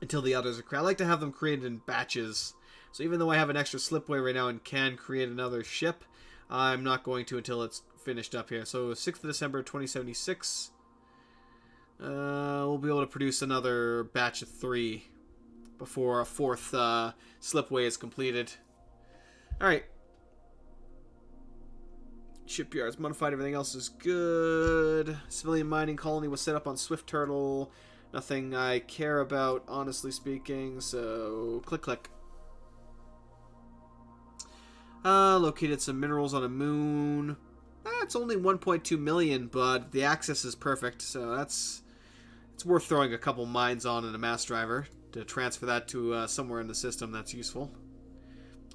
Until the others are created. I like to have them created in batches. So even though I have an extra slipway right now and can create another ship, I'm not going to until it's finished up here. So 6th of December 2076. We'll be able to produce another batch of 3 before a 4th slipway is completed. Alright. Shipyards modified, everything else is good. Civilian mining colony was set up on Swift Turtle. Nothing I care about, honestly speaking, so click. Located some minerals on a moon. It's only 1.2 million, but the access is perfect, so it's worth throwing a couple mines on in a mass driver to transfer that to somewhere in the system that's useful.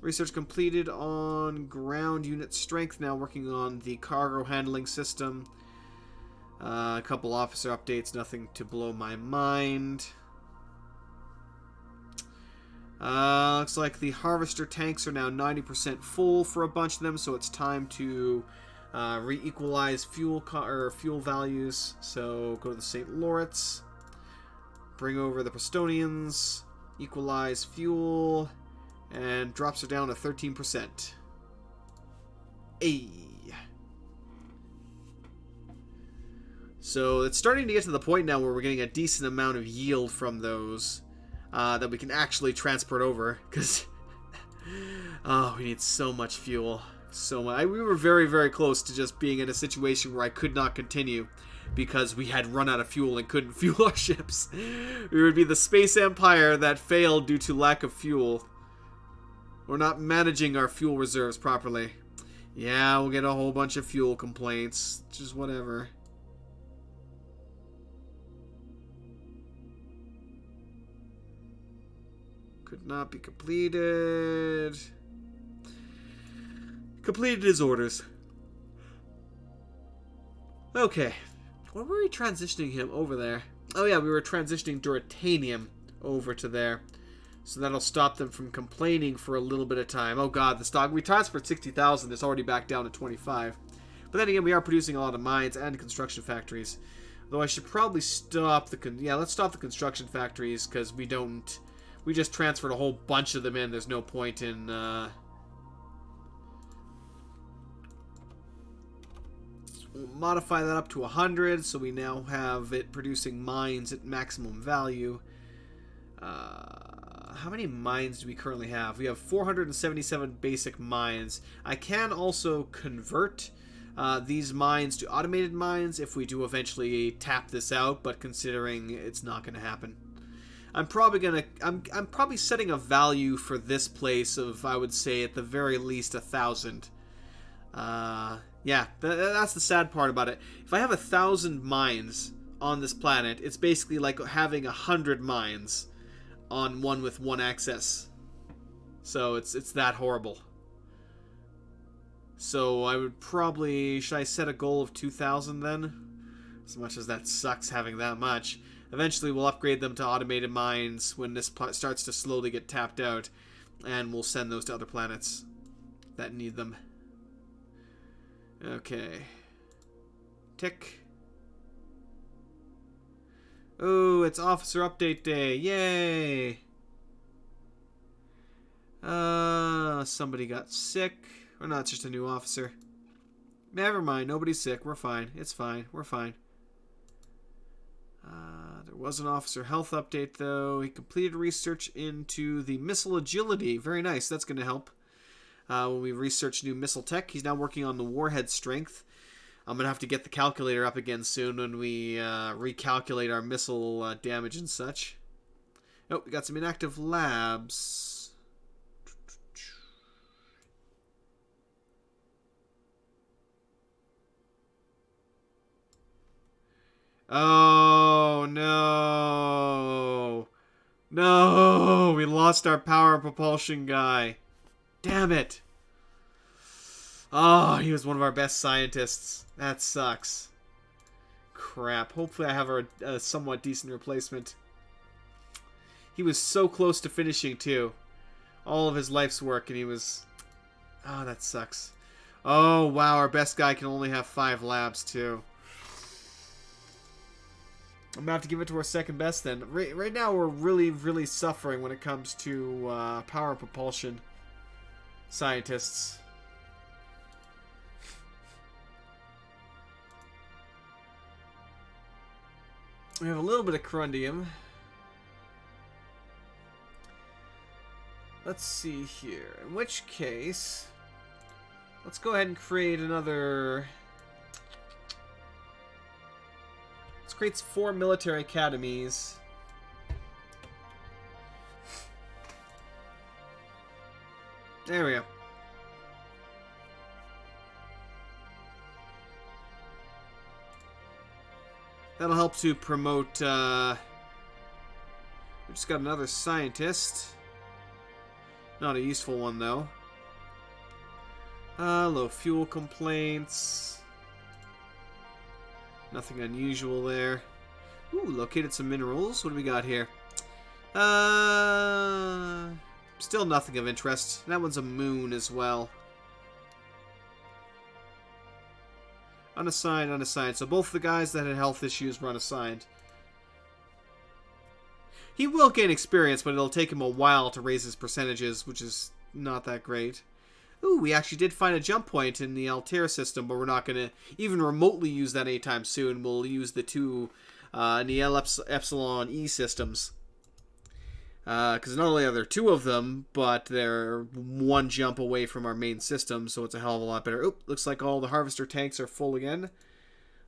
Research completed on ground unit strength. Now working on the cargo handling system. A couple officer updates. Nothing to blow my mind. Looks like the harvester tanks are now 90% full for a bunch of them, so it's time to re-equalize fuel values. So go to the St. Lawrence, bring over the Prestonians, equalize fuel, and drops her down to 13%. Ayy. So it's starting to get to the point now where we're getting a decent amount of yield from those that we can actually transport over. Because, oh, we need so much fuel. So much. We were very, very close to just being in a situation where I could not continue because we had run out of fuel and couldn't fuel our ships. We would be the space empire that failed due to lack of fuel. We're not managing our fuel reserves properly. Yeah, we'll get a whole bunch of fuel complaints. Just whatever. Could not be completed. Completed his orders. Okay. Where were we transitioning him over there? Oh yeah, we were transitioning Duratanium over to there. So that'll stop them from complaining for a little bit of time. Oh god, the stock. We transferred 60,000. It's already back down to 25. But then again, we are producing a lot of mines and construction factories. Though I should probably stop the... let's stop the construction factories because we don't... We just transferred a whole bunch of them in. There's no point in... We'll modify that up to 100, so we now have it producing mines at maximum value. How many mines do we currently have? We have 477 basic mines. I can also convert these mines to automated mines if we do eventually tap this out, but considering it's not going to happen. I'm probably setting a value for this place of, I would say, at the very least 1,000. Yeah, that's the sad part about it. If I have 1,000 mines on this planet, it's basically like having 100 mines on one with one access. So it's that horrible. So I would probably... Should I set a goal of 2,000 then? As much as that sucks having that much. Eventually we'll upgrade them to automated mines when this starts to slowly get tapped out. And we'll send those to other planets that need them. Okay. Tick. Oh, it's Officer Update Day. Yay! Somebody got sick. Or not, it's just a new officer. Never mind, nobody's sick. We're fine. It's fine. We're fine. There was an officer health update, though. He completed research into the missile agility. Very nice. That's going to help. When we research new missile tech. He's now working on the warhead strength. I'm going to have to get the calculator up again soon when we recalculate our missile damage and such. Oh, we got some inactive labs. Oh, no. No, we lost our power propulsion guy. Damn it. Oh, he was one of our best scientists. That sucks. Crap. Hopefully I have a somewhat decent replacement. He was so close to finishing, too. All of his life's work, and he was... Oh, that sucks. Oh, wow, our best guy can only have 5 labs, too. I'm going to have to give it to our second best, then. Right now, we're really, really suffering when it comes to power propulsion scientists. We have a little bit of corundium. Let's see here. In which case, let's go ahead and create another... Let's create 4 military academies. There we go. That'll help to promote, we just got another scientist. Not a useful one, though. Low fuel complaints. Nothing unusual there. Ooh, located some minerals. What do we got here? Still nothing of interest. That one's a moon as well. Unassigned, unassigned. So both the guys that had health issues were unassigned. He will gain experience, but it'll take him a while to raise his percentages, which is not that great. Ooh, we actually did find a jump point in the Altair system, but we're not going to even remotely use that anytime soon. We'll use the two Niel Epsilon E systems. Because not only are there 2 of them, but they're 1 jump away from our main system, so it's a hell of a lot better. Oop, looks like all the harvester tanks are full again.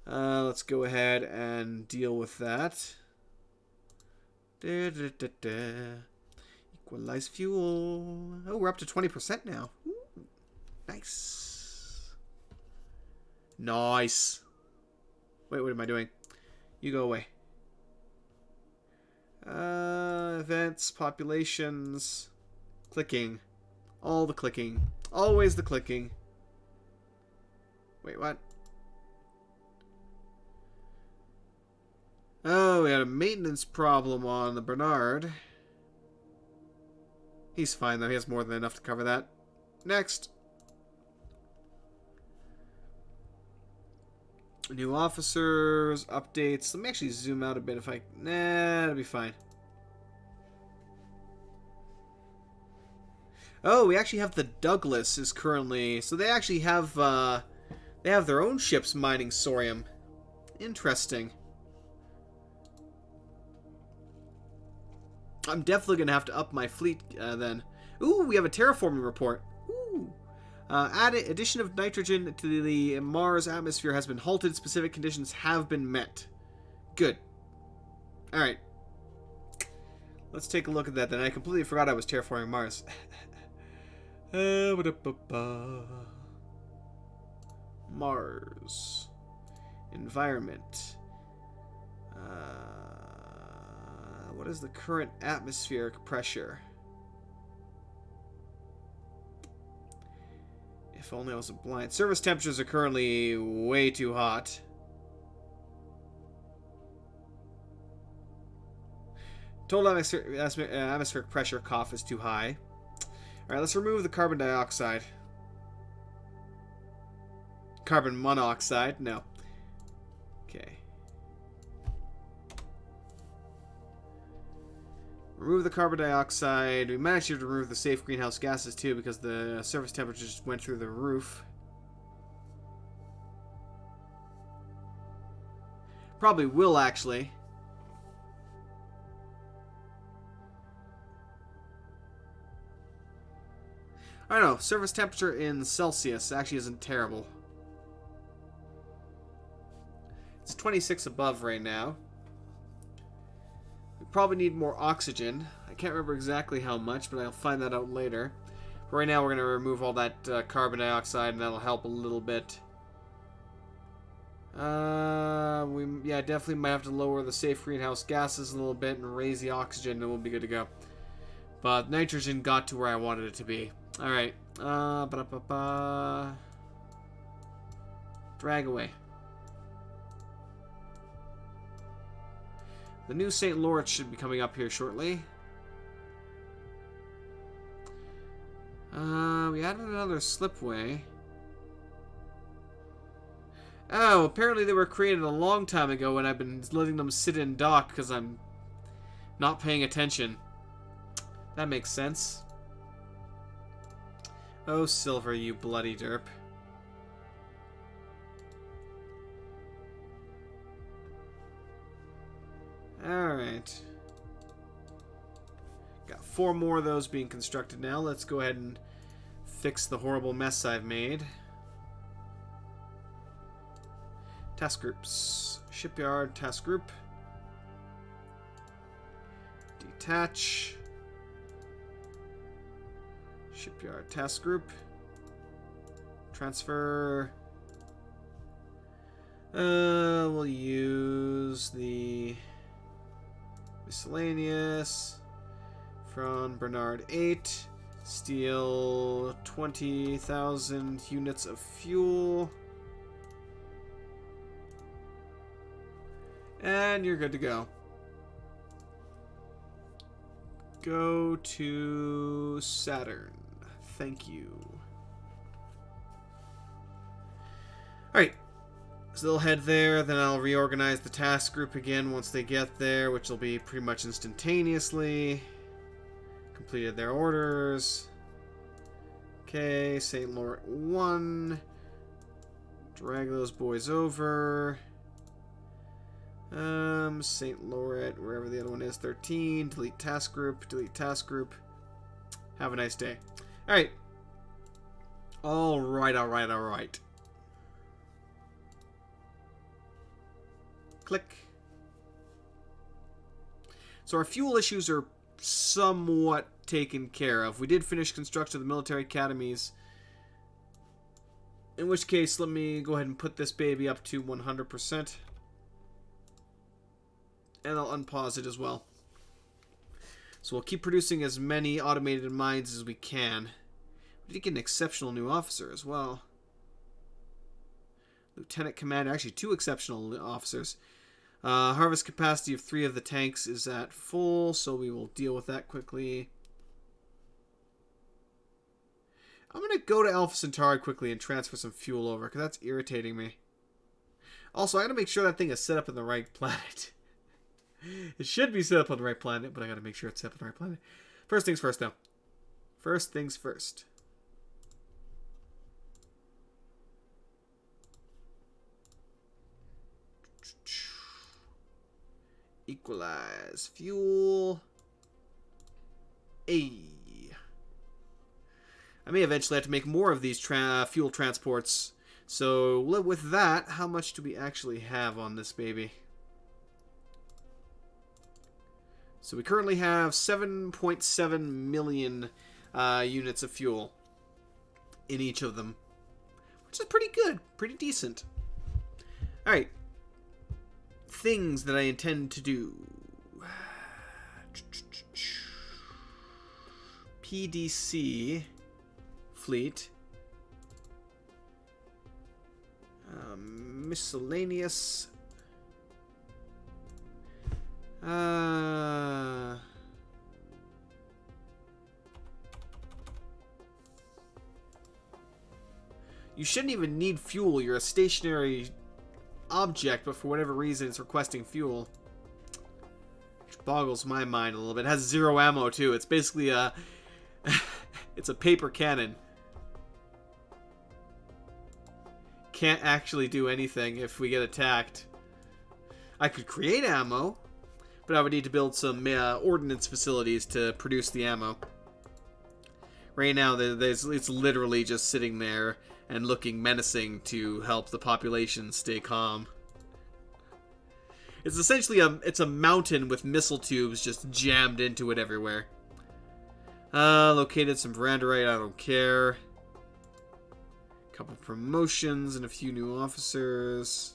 Let's go ahead and deal with that. Equalize fuel. Oh, we're up to 20% now. Ooh, nice. Nice. Wait, what am I doing? You go away. Events, populations, clicking. All the clicking. Always the clicking. Wait, what? Oh, we had a maintenance problem on the Bernard. He's fine, though. He has more than enough to cover that. Next. New officers, updates. Let me actually zoom out a bit if I... Nah, it'll be fine. Oh, we actually have the Douglas is currently... So they actually have, they have their own ships mining Sorium. Interesting. I'm definitely going to have to up my fleet, then. Ooh, we have a terraforming report. Ooh. Addition of nitrogen to the Mars atmosphere has been halted. Specific conditions have been met. Good. Alright. Let's take a look at that then. I completely forgot I was terraforming Mars. Mars. Environment. What is the current atmospheric pressure? If only I wasn't blind. Surface temperatures are currently way too hot. Total atmospheric pressure cough is too high. Alright, let's remove the carbon dioxide. Carbon monoxide? No. Okay. Remove the carbon dioxide. We managed to remove the safe greenhouse gases too because the surface temperature just went through the roof. Probably will actually. I don't know. Surface temperature in Celsius actually isn't terrible. It's 26 above right now. We probably need more oxygen. I can't remember exactly how much, but I'll find that out later. But right now we're going to remove all that carbon dioxide, and that'll help a little bit. Yeah, definitely might have to lower the safe greenhouse gases a little bit and raise the oxygen, and we'll be good to go. But nitrogen got to where I wanted it to be. Alright. Drag away. The new St. Lawrence should be coming up here shortly. We added another slipway. Oh, apparently they were created a long time ago and I've been letting them sit in dock because I'm not paying attention. That makes sense. Oh, Silver, you bloody derp. Alright. Got 4 more of those being constructed now. Let's go ahead and fix the horrible mess I've made. Task groups. Shipyard, task group. Detach. Shipyard, task group. Transfer. We'll use the miscellaneous from Bernard 8. Steal 20,000 units of fuel. And you're good to go. Go to Saturn. Thank you. Alright. So they'll head there, then I'll reorganize the task group again once they get there, which will be pretty much instantaneously. Completed their orders. Okay, St. Laurent 1. Drag those boys over. St. Laurent, wherever the other one is, 13. Delete task group. Delete task group. Have a nice day. Alright. Alright. Click. So our fuel issues are somewhat taken care of. We did finish construction of the military academies. In which case, let me go ahead and put this baby up to 100%. And I'll unpause it as well. So we'll keep producing as many automated mines as we can. We did get an exceptional new officer as well. Lieutenant Commander, actually 2 exceptional officers. Harvest capacity of 3 of the tanks is at full, so we will deal with that quickly. I'm going to go to Alpha Centauri quickly and transfer some fuel over, because that's irritating me. Also, I got to make sure that thing is set up in the right planet. It should be set up on the right planet, but I got to make sure it's set up on the right planet. First things first, though. First things first. Equalize fuel. A. I may eventually have to make more of these fuel transports. So with that, how much do we actually have on this baby? So we currently have 7.7 million units of fuel in each of them, which is pretty good, pretty decent. Alright. Things that I intend to do. PDC fleet. Miscellaneous. You shouldn't even need fuel. You're a stationary object, but for whatever reason it's requesting fuel. Which boggles my mind a little bit. It has 0 ammo too. It's basically a it's a paper cannon. Can't actually do anything if we get attacked. I could create ammo, but I would need to build some ordnance facilities to produce the ammo. Right now, it's literally just sitting there and looking menacing to help the population stay calm. It's essentially it's a mountain with missile tubes just jammed into it everywhere. Located some verandarite, I don't care. Couple promotions and a few new officers.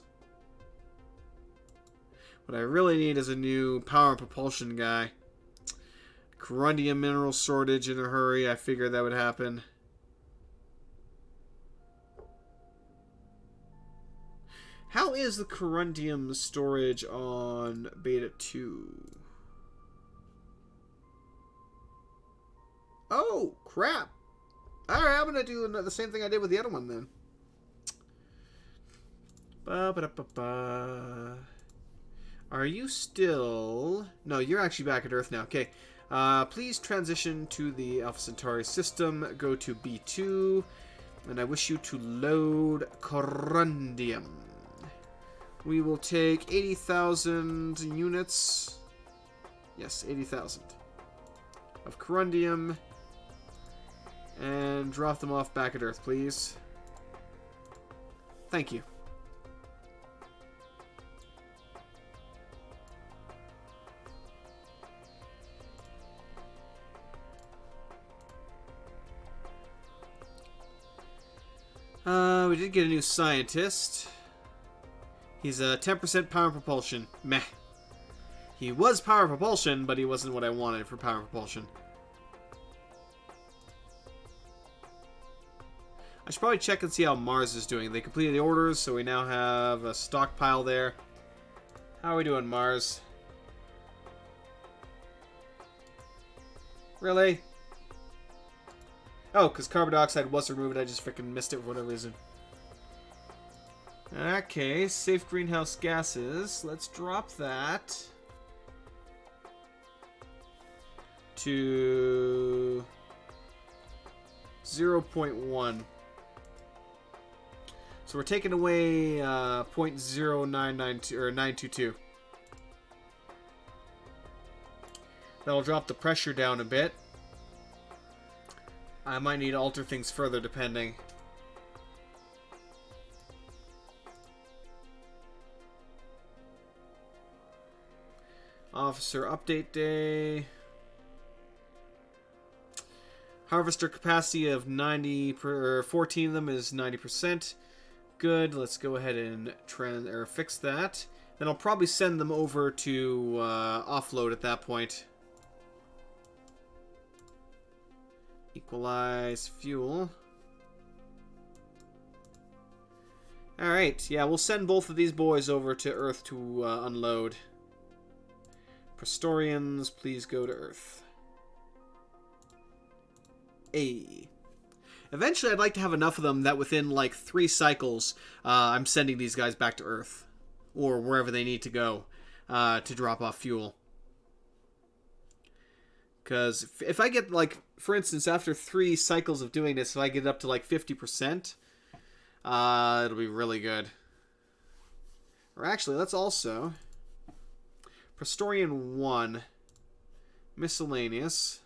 What I really need is a new power and propulsion guy. Corundium mineral shortage in a hurry. I figured that would happen. How is the corundium storage on beta 2? Oh, crap. Alright, I'm going to do the same thing I did with the other one then. Ba-ba-da-ba-ba. Are you still... No, you're actually back at Earth now. Okay. Please transition to the Alpha Centauri system. Go to B2. And I wish you to load corundium. We will take 80,000 units. Yes, 80,000 of corundium. And drop them off back at Earth, please. Thank you. We did get a new scientist. He's a 10% power propulsion. Meh. He was power propulsion, but he wasn't what I wanted for power propulsion. I should probably check and see how Mars is doing. They completed the orders, so we now have a stockpile there. How are we doing, Mars? Really? Oh, because carbon dioxide was removed. I just freaking missed it for whatever reason. Okay, safe greenhouse gases. Let's drop that to 0.1. So we're taking away 0.0992 or 922. That'll drop the pressure down a bit. I might need to alter things further depending. Officer update day. Harvester capacity of 14 of them is 90%. Good. Let's go ahead and fix that. Then I'll probably send them over to offload at that point. Equalize fuel. Alright, yeah, we'll send both of these boys over to Earth to unload. Prestorians, please go to Earth. Eventually, I'd like to have enough of them that within like 3 cycles, I'm sending these guys back to Earth. Or wherever they need to go to drop off fuel. Because if I get, like, for instance, after 3 cycles of doing this, if I get up to, like, 50%, it'll be really good. Or actually, let's also... Prestorian 1. Miscellaneous.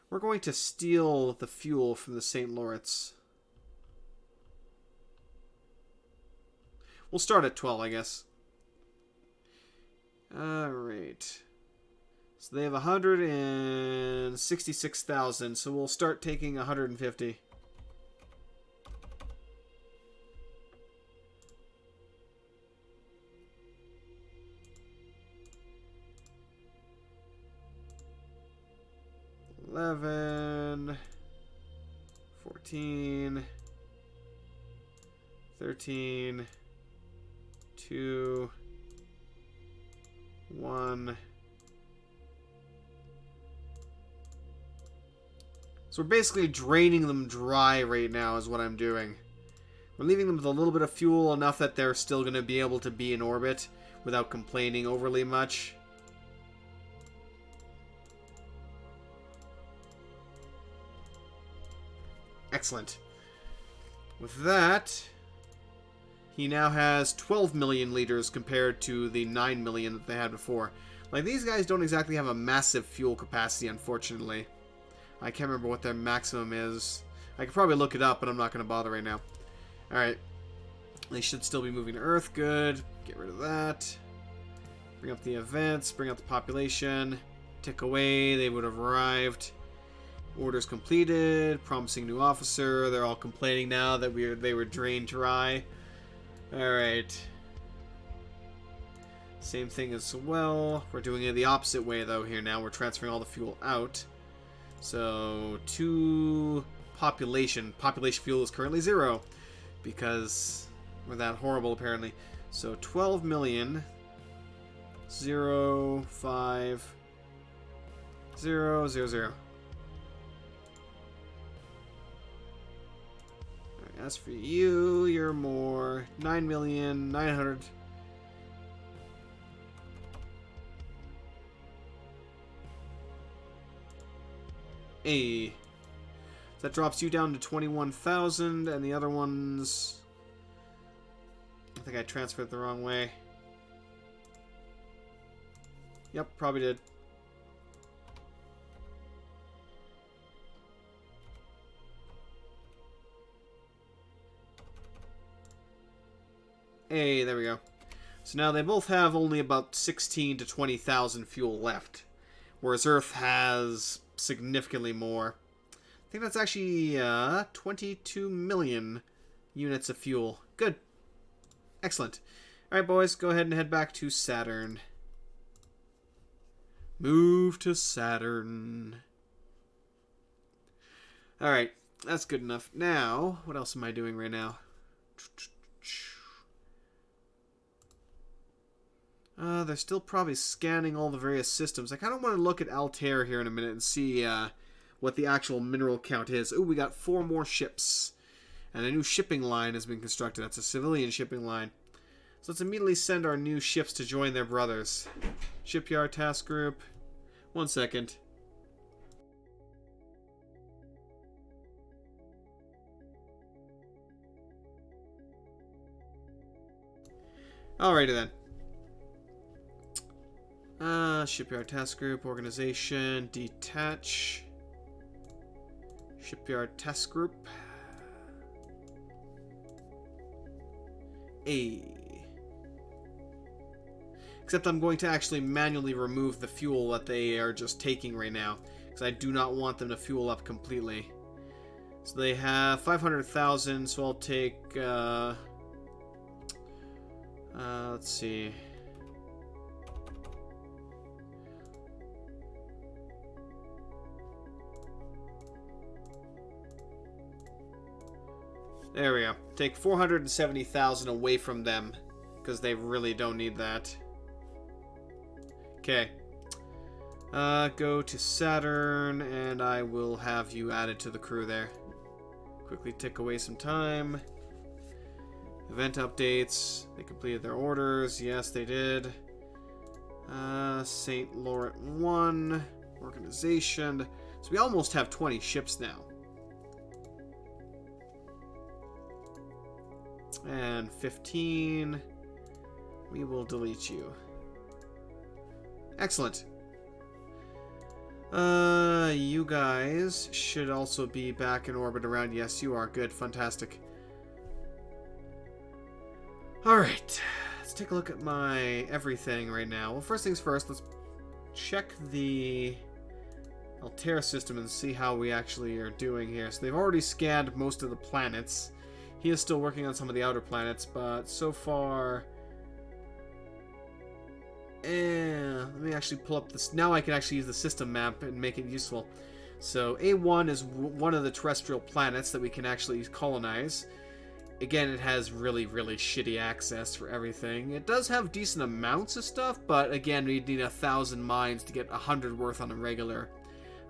We're going to steal the fuel from the St. Lawrence. We'll start at 12, I guess. Alright. So they have 166,000, so we'll start taking 150. $11, 14, 13, 2, 1. So we're basically draining them dry right now is what I'm doing. We're leaving them with a little bit of fuel, enough that they're still going to be able to be in orbit without complaining overly much. Excellent. With that, he now has 12 million liters compared to the 9 million that they had before. Like, these guys don't exactly have a massive fuel capacity, unfortunately. I can't remember what their maximum is. I could probably look it up, but I'm not going to bother right now. Alright. They should still be moving to Earth. Good. Get rid of that. Bring up the events. Bring up the population. Tick away. They would have arrived. Orders completed. Promising new officer. They're all complaining now that they were drained dry. Alright. Same thing as well. We're doing it the opposite way, though, here now. We're transferring all the fuel out. So, to population. Population fuel is currently 0. Because we're that horrible, apparently. So, 12 million. 0, 5, 0, 0, 0. Alright, as for you, you're more. 9,900,000. A. That drops you down to 21,000, and the other ones... I think I transferred the wrong way. Yep, probably did. Hey, there we go. So now they both have only about 16 to 20,000 fuel left, whereas Earth has significantly more. I think that's actually 22 million units of fuel. Good. Excellent. Alright, boys, go ahead and head back to Saturn. Move to Saturn. Alright, that's good enough. Now, what else am I doing right now? They're still probably scanning all the various systems. I kind of want to look at Altair here in a minute and see what the actual mineral count is. Ooh, we got 4 more ships. And a new shipping line has been constructed. That's a civilian shipping line. So let's immediately send our new ships to join their brothers. Shipyard task group. 1 second. Alrighty then. Shipyard task group, organization, detach. Shipyard task group. A. Except I'm going to actually manually remove the fuel that they are just taking right now, because I do not want them to fuel up completely. So they have 500,000, so I'll take, let's see. There we go. Take 470,000 away from them, because they really don't need that. Okay. Go to Saturn, and I will have you added to the crew there. Quickly tick away some time. Event updates. They completed their orders. Yes, they did. St. Laurent 1. Organization. So we almost have 20 ships now. And 15. We will delete you. Excellent. You guys should also be back in orbit around. Yes, you are. Good. Fantastic. Alright. Let's take a look at my everything right now. Well, first things first, let's check the Altair system and see how we actually are doing here. So they've already scanned most of the planets. He is still working on some of the outer planets, but so far... let me actually pull up this. Now I can actually use the system map and make it useful. So A1 is one of the terrestrial planets that we can actually colonize. Again, it has really, really shitty access for everything. It does have decent amounts of stuff, but again, we'd need 1,000 mines to get 100 worth on a regular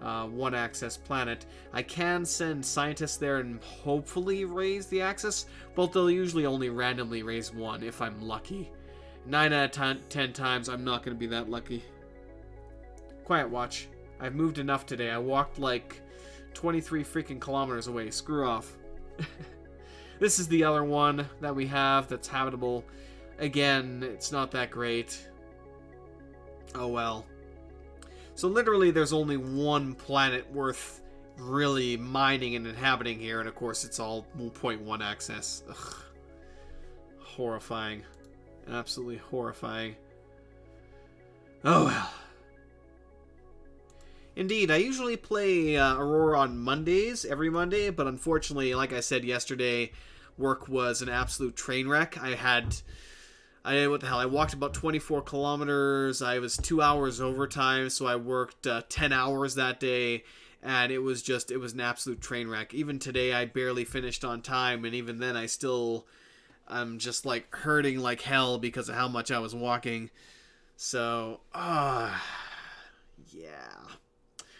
one-access planet. I can send scientists there and hopefully raise the access, but they'll usually only randomly raise one if I'm lucky. 9 out of 10 times, I'm not going to be that lucky. Quiet watch. I've moved enough today. I walked like 23 freaking kilometers away. Screw off. This is the other one that we have that's habitable. Again, it's not that great. Oh well. So literally there's only one planet worth really mining and inhabiting here, and of course it's all 0.1 access. Ugh. Horrifying. Absolutely horrifying. Oh well. Indeed, I usually play Aurora on Mondays, every Monday, but unfortunately, like I said yesterday, work was an absolute train wreck. I walked about 24 kilometers. I was 2 hours overtime, so I worked 10 hours that day, and it was an absolute train wreck. Even today, I barely finished on time, and even then, I'm just like hurting like hell because of how much I was walking. So, yeah.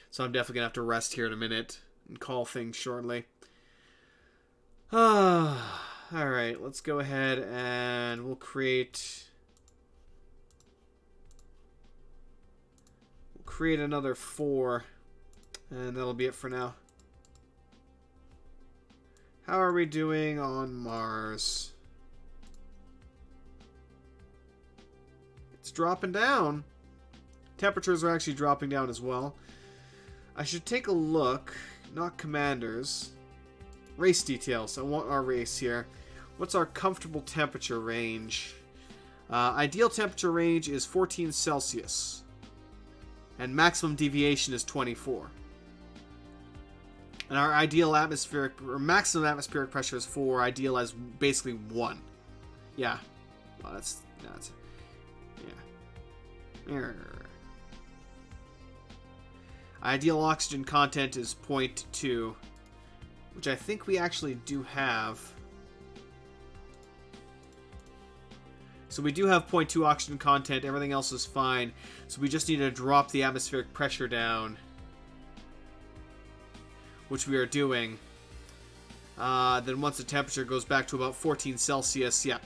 So I'm definitely going to have to rest here in a minute and call things shortly. Alright, let's go ahead and we'll create another 4, and that'll be it for now. How are we doing on Mars? It's dropping down. Temperatures are actually dropping down as well. I should take a look. Not commanders. Race details. I want our race here. What's our comfortable temperature range? Ideal temperature range is 14 Celsius. And maximum deviation is 24. And our ideal maximum atmospheric pressure is 4. Ideal is basically 1. Yeah. Well, that's yeah. Ideal oxygen content is 0.2, which I think we actually do have. So we do have 0.2 oxygen content. Everything else is fine. So we just need to drop the atmospheric pressure down, which we are doing. Then once the temperature goes back to about 14 Celsius, yeah.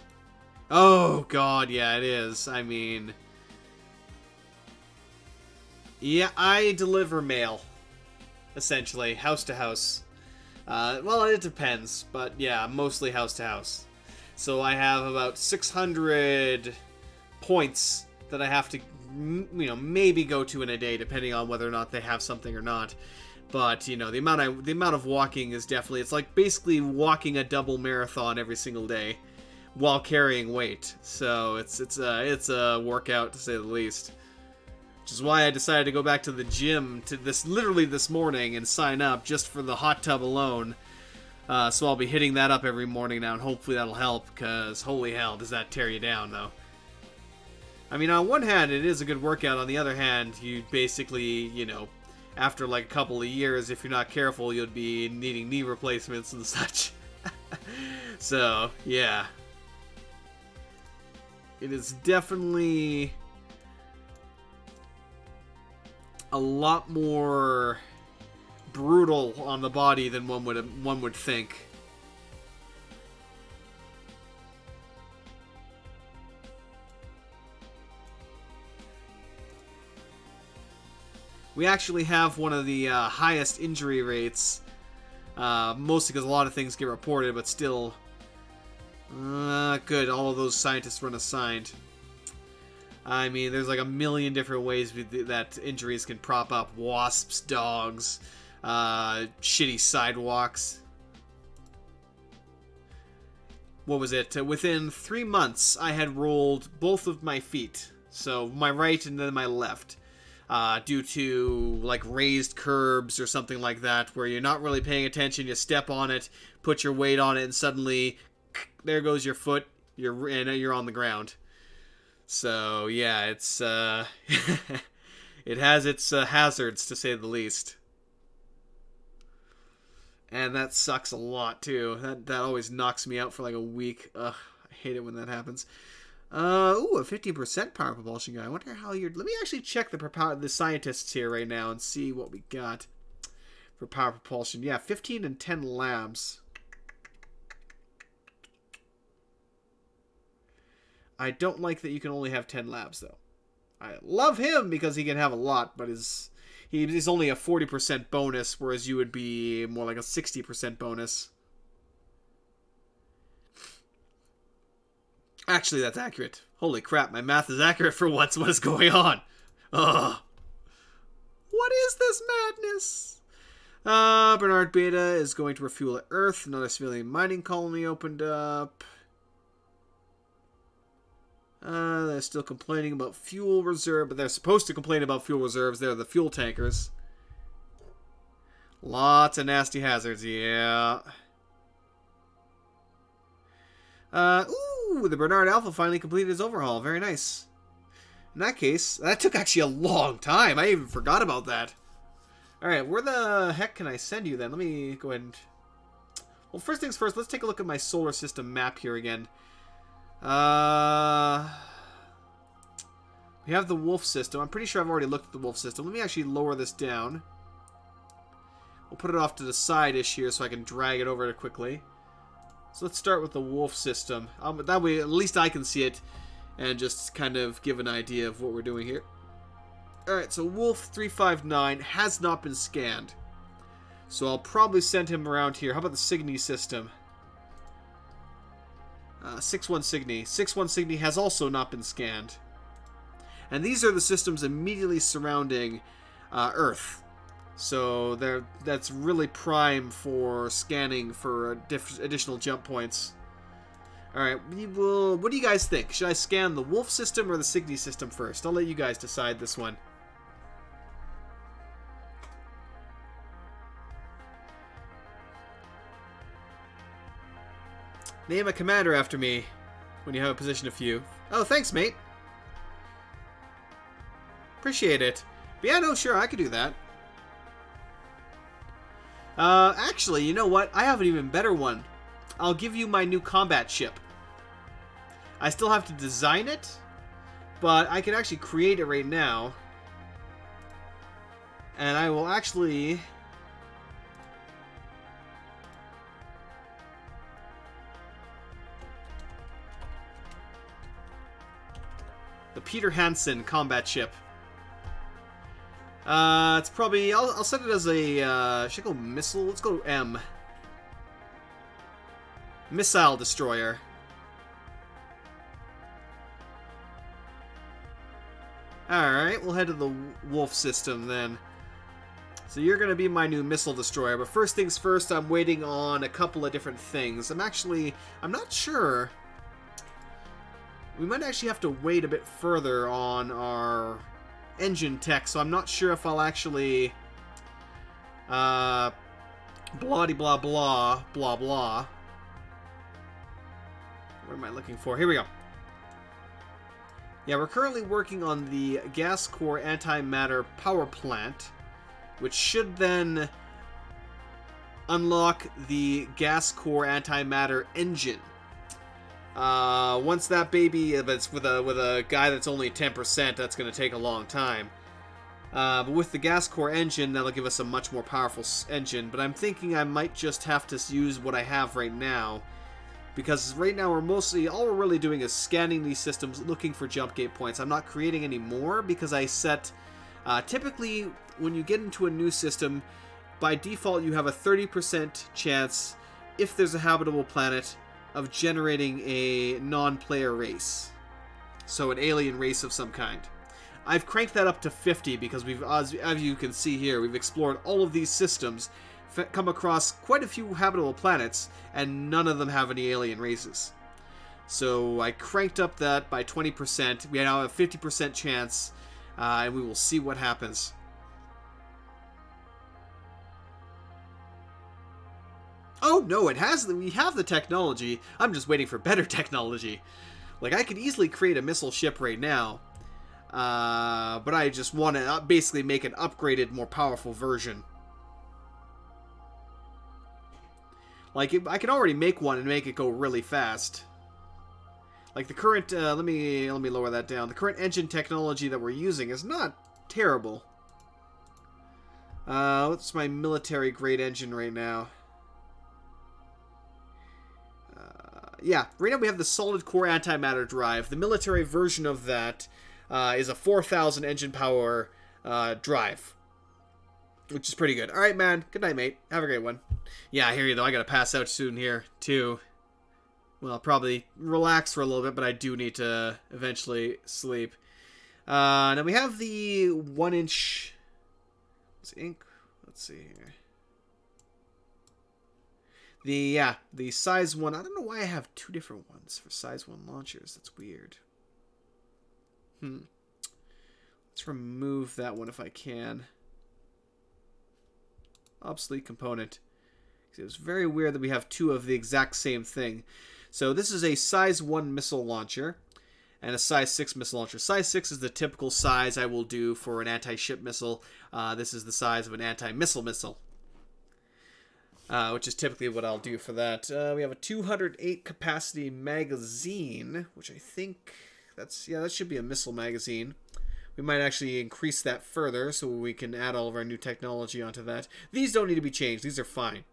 Oh, God, yeah, it is. I mean... Yeah, I deliver mail, essentially, house to house. Well, it depends, but yeah, mostly house to house. So I have about 600 points that I have to, maybe go to in a day, depending on whether or not they have something or not. But the amount of walking is definitely, it's like basically walking a double marathon every single day while carrying weight. So it's a workout to say the least. Which is why I decided to go back to the gym literally this morning and sign up just for the hot tub alone. So I'll be hitting that up every morning now, and hopefully that'll help, because holy hell, does that tear you down, though. I mean, on one hand, it is a good workout. On the other hand, you basically, after like a couple of years, if you're not careful, you'll be needing knee replacements and such. So, yeah. It is definitely a lot more brutal on the body than one would think. We actually have one of the highest injury rates, mostly because a lot of things get reported, but still, good. All of those scientists were unassigned. I mean, there's like a million different ways that injuries can prop up. Wasps, dogs, shitty sidewalks. What was it? Within 3 months, I had rolled both of my feet. So my right and then my left. Due to like raised curbs or something like that, where you're not really paying attention, you step on it, put your weight on it, and suddenly, there goes your foot, you're on the ground. So yeah, it's it has its hazards, to say the least. And that sucks a lot too. That always knocks me out for like a week. Ugh, I hate it when that happens. Ooh, a 50% power propulsion guy. I wonder how you're... Let me actually check the scientists here right now and see what we got for power propulsion. Yeah, 15 and 10 labs. I don't like that you can only have 10 labs, though. I love him because he can have a lot, but he's only a 40% bonus, whereas you would be more like a 60% bonus. Actually, that's accurate. Holy crap, my math is accurate for once. What is going on? Ugh. What is this madness? Bernard Beta is going to refuel at Earth. Another civilian mining colony opened up. They're still complaining about fuel reserve, but they're supposed to complain about fuel reserves. They're the fuel tankers. Lots of nasty hazards, yeah. Ooh, the Bernard Alpha finally completed his overhaul. Very nice. In that case, that took actually a long time. I even forgot about that. Alright, where the heck can I send you then? Let me go ahead and... Well, first things first, let's take a look at my solar system map here again. We have the wolf system. I'm pretty sure I've already looked at the wolf system. Let me actually lower this down. We'll put it off to the side-ish here so I can drag it over quickly. So let's start with the wolf system. That way, at least I can see it and just kind of give an idea of what we're doing here. Alright, so Wolf 359 has not been scanned. So I'll probably send him around here. How about the Cygni system? 6-1 Cygni. 6-1 Cygni has also not been scanned. And these are the systems immediately surrounding Earth. So that's really prime for scanning for additional jump points. Alright, what do you guys think? Should I scan the Wolf system or the Cygni system first? I'll let you guys decide this one. Name a commander after me when you have a position of few. Oh, thanks, mate. Appreciate it. But yeah, no, sure, I could do that. Actually, you know what? I have an even better one. I'll give you my new combat ship. I still have to design it, but I can actually create it right now. And I will actually... The Peter Hansen combat ship. It's probably... I'll set it as a... should I go missile? Let's go M. Missile destroyer. Alright, we'll head to the Wolf system then. So you're going to be my new missile destroyer. But first things first, I'm waiting on a couple of different things. I'm not sure. We might actually have to wait a bit further on our engine tech, so I'm not sure if I'll actually blah blah blah blah blah. What am I looking for? Here we go. Yeah, we're currently working on the gas core antimatter power plant, which should then unlock the gas core antimatter engine. Once that baby, that's with a guy that's only 10%, that's going to take a long time. But with the gas core engine, that'll give us a much more powerful engine. But I'm thinking I might just have to use what I have right now, because right now all we're really doing is scanning these systems, looking for jump gate points. I'm not creating any more because I set. Typically, when you get into a new system, by default you have a 30% chance, if there's a habitable planet, of generating a non-player race. So an alien race of some kind. I've cranked that up to 50 because we've, as you can see here, we've explored all of these systems, come across quite a few habitable planets, and none of them have any alien races. So I cranked up that by 20%. We now have a 50% chance, and we will see what happens. Oh no, it has. We have the technology. I'm just waiting for better technology. Like, I could easily create a missile ship right now, but I just want to basically make an upgraded, more powerful version. Like, I can already make one and make it go really fast. Like, the current, let me lower that down. The current engine technology that we're using is not terrible. What's my military grade engine right now? Yeah, right now we have the solid core antimatter drive. The military version of that is a 4,000 engine power drive, which is pretty good. All right, man. Good night, mate. Have a great one. Yeah, I hear you, though. I got to pass out soon here, too. Well, I'll probably relax for a little bit, but I do need to eventually sleep. Now we have the 1-inch... What's ink? Let's see here. The size 1. I don't know why I have two different ones for size 1 launchers. That's weird. Let's remove that one if I can. Obsolete component. It was very weird that we have two of the exact same thing. So this is a size 1 missile launcher and a size 6 missile launcher. Size 6 is the typical size I will do for an anti-ship missile. This is the size of an anti-missile missile. Which is typically what I'll do for that. We have a 208 capacity magazine, which I think that should be a missile magazine. We might actually increase that further so we can add all of our new technology onto that. These don't need to be changed. These are fine.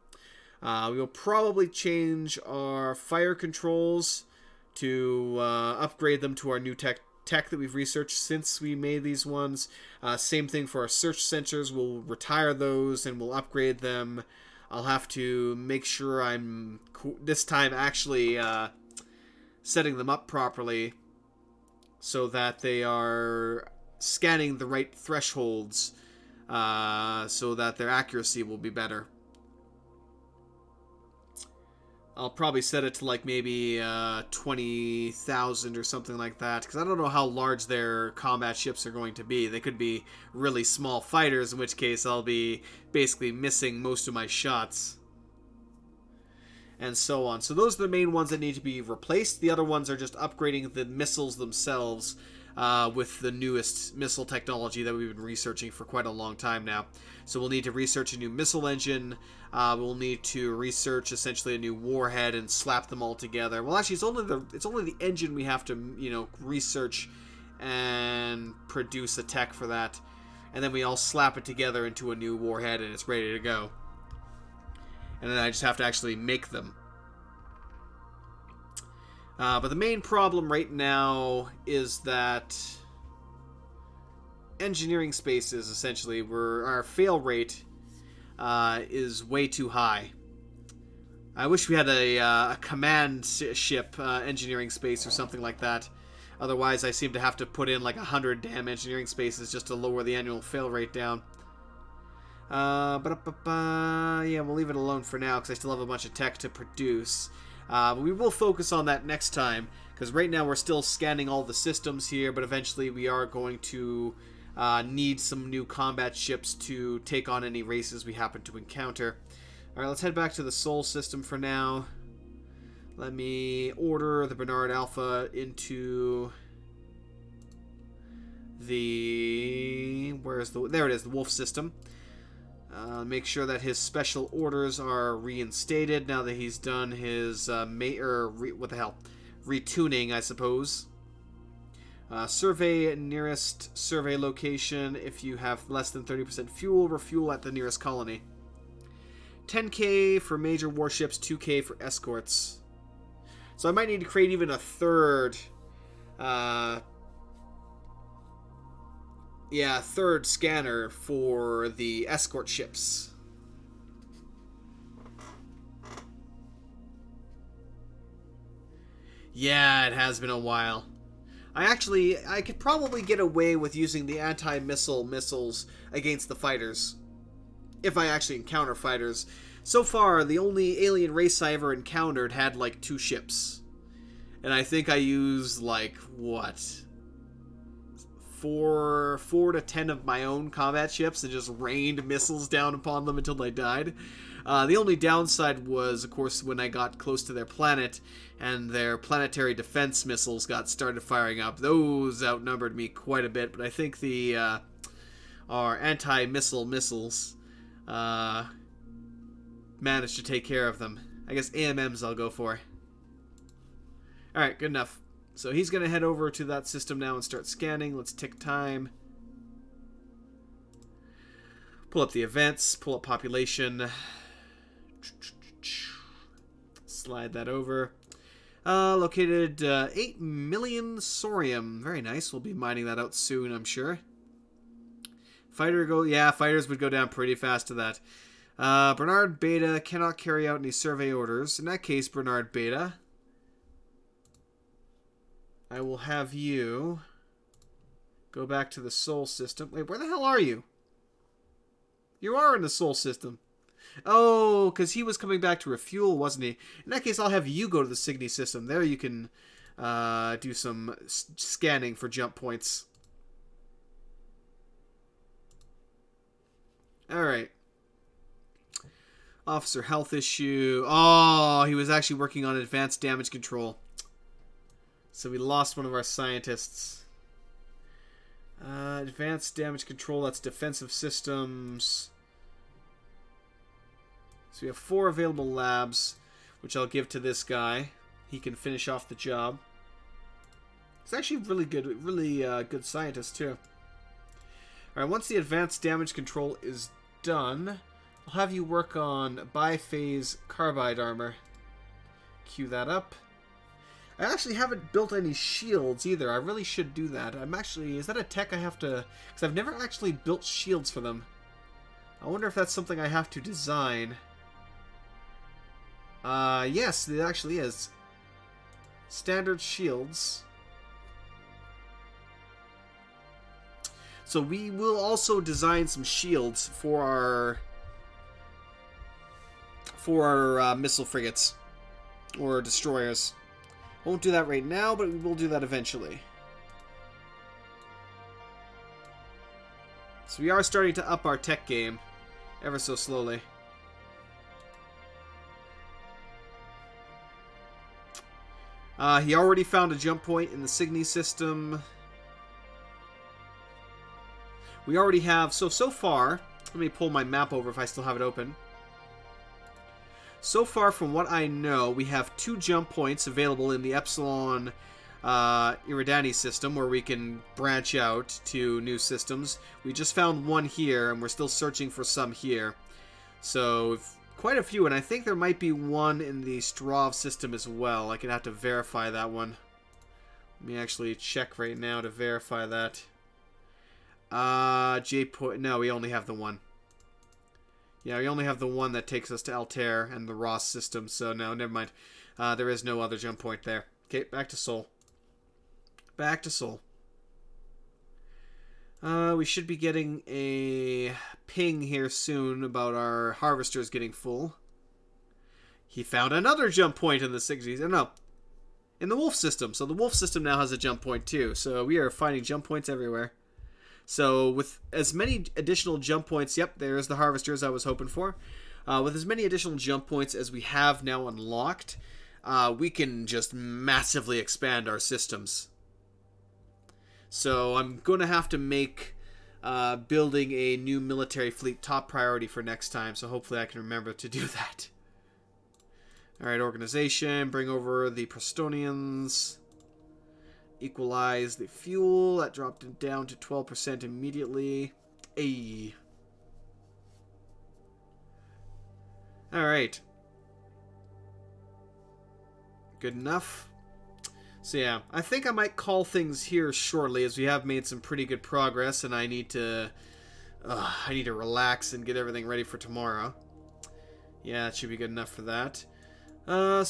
We will probably change our fire controls to upgrade them to our new tech that we've researched since we made these ones. Same thing for our search sensors. We'll retire those and we'll upgrade them. I'll have to make sure I'm this time actually setting them up properly so that they are scanning the right thresholds so that their accuracy will be better. I'll probably set it to like maybe 20,000 or something like that, because I don't know how large their combat ships are going to be. They could be really small fighters, in which case I'll be basically missing most of my shots. And so on. So those are the main ones that need to be replaced. The other ones are just upgrading the missiles themselves with the newest missile technology that we've been researching for quite a long time now. So we'll need to research a new missile engine. We'll need to research essentially a new warhead and slap them all together. Well, actually, it's only the engine we have to research and produce a tech for that, and then we all slap it together into a new warhead and it's ready to go. And then I just have to actually make them. But the main problem right now is that engineering spaces, essentially, our fail rate is way too high. I wish we had a command ship engineering space or something like that. Otherwise, I seem to have to put in like 100 damn engineering spaces just to lower the annual fail rate down. Yeah, we'll leave it alone for now because I still have a bunch of tech to produce. But we will focus on that next time, because right now we're still scanning all the systems here, but eventually we are going to need some new combat ships to take on any races we happen to encounter. Alright, let's head back to the Sol system for now. Let me order the Bernard Alpha into the... There it is, the Wolf system. Make sure that his special orders are reinstated now that he's done his retuning, I suppose. Survey nearest survey location. If you have less than 30% fuel, refuel at the nearest colony. 10k for major warships, 2k for escorts. So I might need to create even a third third scanner for the escort ships. Yeah, it has been a while. I could probably get away with using the anti-missile missiles against the fighters. If I actually encounter fighters. So far, the only alien race I ever encountered had like 2 ships. And I think I used like, what? 4 to 10 of my own combat ships and just rained missiles down upon them until they died. The only downside was, of course, when I got close to their planet and their planetary defense missiles got started firing up. Those outnumbered me quite a bit, but I think our anti-missile missiles managed to take care of them. I guess AMMs I'll go for. Alright, good enough. So he's going to head over to that system now and start scanning. Let's tick time. Pull up the events. Pull up population. Slide that over. Located 8 million sorium. Very nice. We'll be mining that out soon, I'm sure. Yeah, fighters would go down pretty fast to that. Bernard Beta cannot carry out any survey orders. In that case, Bernard Beta, I will have you go back to the Sol system. Wait, where the hell are you? You are in the Sol system. Oh, because he was coming back to refuel, wasn't he? In that case, I'll have you go to the Cygni system. There you can do some scanning for jump points. Alright. Officer health issue. Oh, he was actually working on advanced damage control. So we lost one of our scientists. Advanced damage control, that's defensive systems. So we have 4 available labs, which I'll give to this guy. He can finish off the job. He's actually really good scientist too. Alright, once the advanced damage control is done, I'll have you work on biphase carbide armor. Cue that up. I actually haven't built any shields either. I really should do that. Is that a tech I have to... Because I've never actually built shields for them. I wonder if that's something I have to design. Yes, it actually is. Standard shields. So we will also design some shields for our missile frigates or destroyers. Won't do that right now, but we will do that eventually. So we are starting to up our tech game ever so slowly. He already found a jump point in the Cygni system. We already have... So far... Let me pull my map over if I still have it open. So far, from what I know, we have 2 jump points available in the Epsilon Iridani system where we can branch out to new systems. We just found 1 here, and we're still searching for some here. So, quite a few, and I think there might be 1 in the Strov system as well. I can have to verify that one. Let me actually check right now to verify that. No, we only have the 1. Yeah, we only have the 1 that takes us to Altair and the Ross system, so no, never mind. There is no other jump point there. Okay, back to Sol. Back to Sol. We should be getting a ping here soon about our harvesters getting full. He found another jump point in the 60s. No, in the Wolf system. So the Wolf system now has a jump point too. So we are finding jump points everywhere. So with as many additional jump points, yep, there's the harvesters I was hoping for. With as many additional jump points as we have now unlocked, we can just massively expand our systems. So I'm going to have to make building a new military fleet top priority for next time. So hopefully I can remember to do that. Alright, organization, bring over the Prestonians. Equalize the fuel. That dropped it down to 12% immediately. Ayy. Alright. Good enough. So yeah, I think I might call things here shortly as we have made some pretty good progress and I need to relax and get everything ready for tomorrow. Yeah, that should be good enough for that. So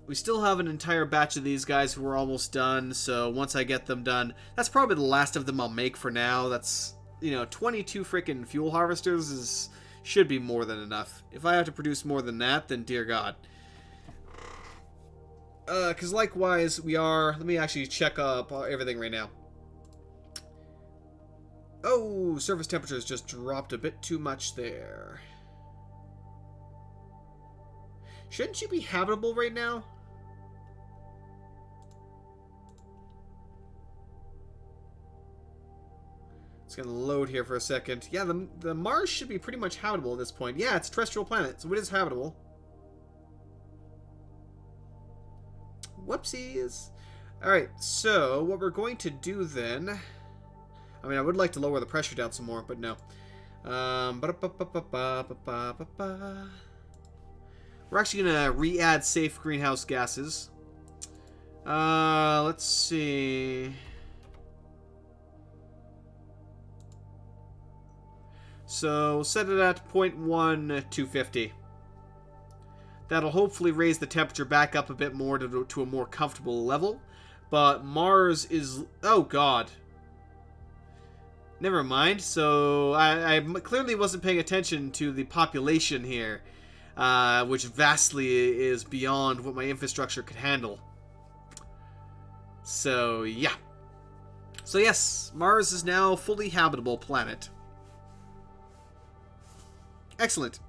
we still have an entire batch of these guys who are almost done. So once I get them done, that's probably the last of them I'll make for now. That's, 22 freaking fuel harvesters should be more than enough. If I have to produce more than that, then dear God. Because likewise, let me actually check up everything right now. Oh, surface temperatures just dropped a bit too much there. Shouldn't you be habitable right now? It's going to load here for a second. Yeah, the Mars should be pretty much habitable at this point. Yeah, it's a terrestrial planet, so it is habitable. Whoopsies. Alright, so what we're going to do then... I mean, I would like to lower the pressure down some more, but no. We're actually going to re-add safe greenhouse gases. Let's see. So, set it at 0.1250. That'll hopefully raise the temperature back up a bit more to a more comfortable level. But Mars is... Oh, God. Never mind. So, I clearly wasn't paying attention to the population here. Which vastly is beyond what my infrastructure could handle. So, yeah. So, yes, Mars is now a fully habitable planet. Excellent.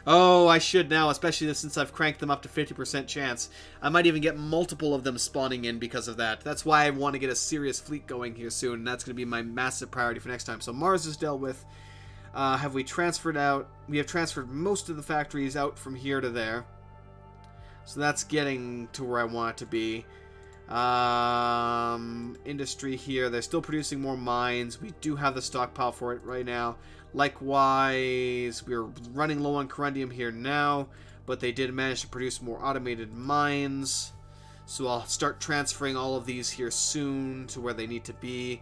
Oh, I should now, especially since I've cranked them up to 50% chance. I might even get multiple of them spawning in because of that. That's why I want to get a serious fleet going here soon, and that's going to be my massive priority for next time. So Mars is dealt with. Have we transferred out? We have transferred most of the factories out from here to there. So that's getting to where I want it to be. Industry here. They're still producing more mines. We do have the stockpile for it right now. Likewise, we're running low on corundium here now, but they did manage to produce more automated mines. So I'll start transferring all of these here soon to where they need to be.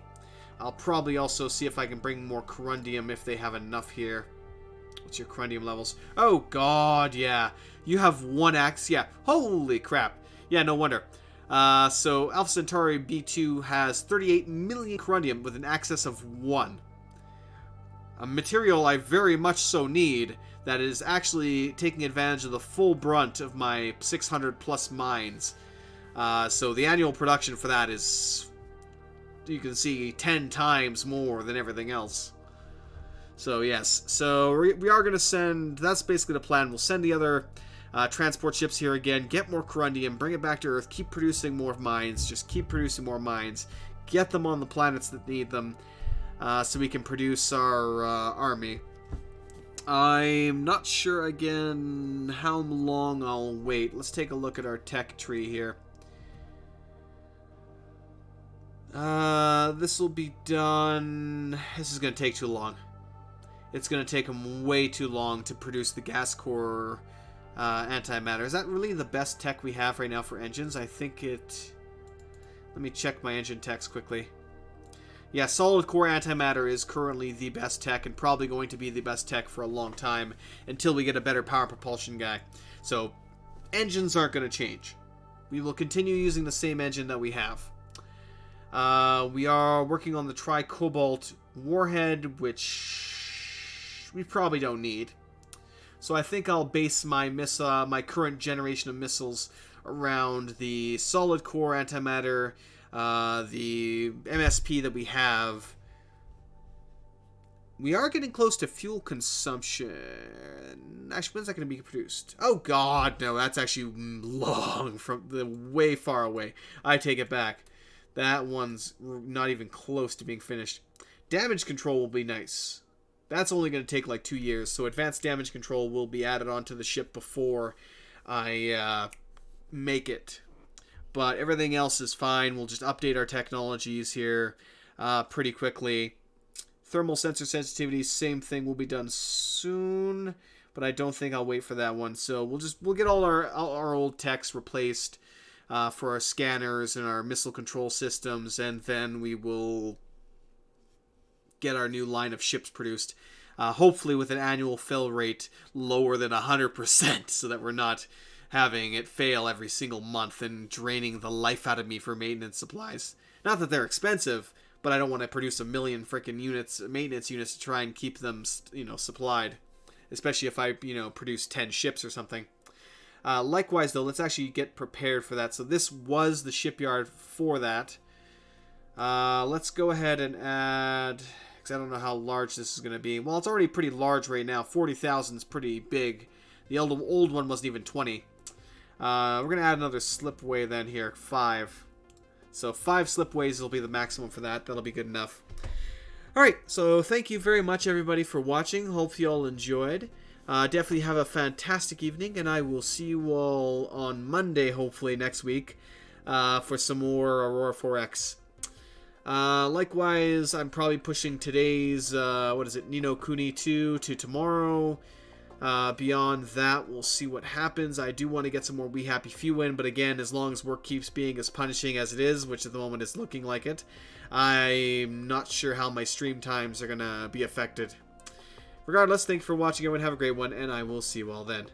I'll probably also see if I can bring more corundium if they have enough here. What's your corundium levels? Oh, God, yeah. You have 1 axe. Yeah, holy crap. Yeah, no wonder. So Alpha Centauri B2 has 38 million corundium with an excess of 1. A material I very much so need that is actually taking advantage of the full brunt of my 600 plus mines. So the annual production for that is, you can see, 10 times more than everything else. So yes, so we are going to send, that's basically the plan. We'll send the other transport ships here again, get more corundium, bring it back to Earth, keep producing more mines, just keep producing more mines, get them on the planets that need them. So we can produce our army. I'm not sure, again, how long I'll wait. Let's take a look at our tech tree here. This will be done... This is going to take too long. It's going to take them way too long to produce the gas core antimatter. Is that really the best tech we have right now for engines? I think it... Let me check my engine techs quickly. Yeah, solid core antimatter is currently the best tech and probably going to be the best tech for a long time until we get a better power propulsion guy. So, engines aren't going to change. We will continue using the same engine that we have. We are working on the Tri-Cobalt warhead, which we probably don't need. So I think I'll base my my current generation of missiles around the solid core antimatter, the MSP that we have. We are getting close to fuel consumption. Actually, when's that going to be produced? Oh God, no, that's actually long from way far away. I take it back. That one's not even close to being finished. Damage control will be nice. That's only going to take like 2 years, so advanced damage control will be added onto the ship before I make it. But everything else is fine. We'll just update our technologies here pretty quickly. Thermal sensor sensitivity, same thing, will be done soon, but I don't think I'll wait for that one. So we'll get all our old techs replaced for our scanners and our missile control systems, and then we will get our new line of ships produced. Hopefully with an annual fill rate lower than 100%, so that we're not having it fail every single month and draining the life out of me for maintenance supplies. Not that they're expensive, but I don't want to produce a million freaking units, maintenance units, to try and keep them, supplied. Especially if I, produce 10 ships or something. Likewise, though, let's actually get prepared for that. So this was the shipyard for that. Let's go ahead and add, because I don't know how large this is going to be. Well, it's already pretty large right now. 40,000 is pretty big. The old one wasn't even 20. We're going to add another slipway then here, 5. So 5 slipways will be the maximum for that. That'll be good enough. Alright, so thank you very much, everybody, for watching. Hope you all enjoyed. Definitely have a fantastic evening, and I will see you all on Monday, hopefully, next week, for some more Aurora 4X. Likewise, I'm probably pushing today's, Ni no Kuni 2 to tomorrow. Beyond that, we'll see what happens. I do want to get some more We Happy Few in, but again, as long as work keeps being as punishing as it is, which at the moment is looking like it, I'm not sure how my stream times are going to be affected. Regardless, thanks for watching, everyone. Have a great one, and I will see you all then.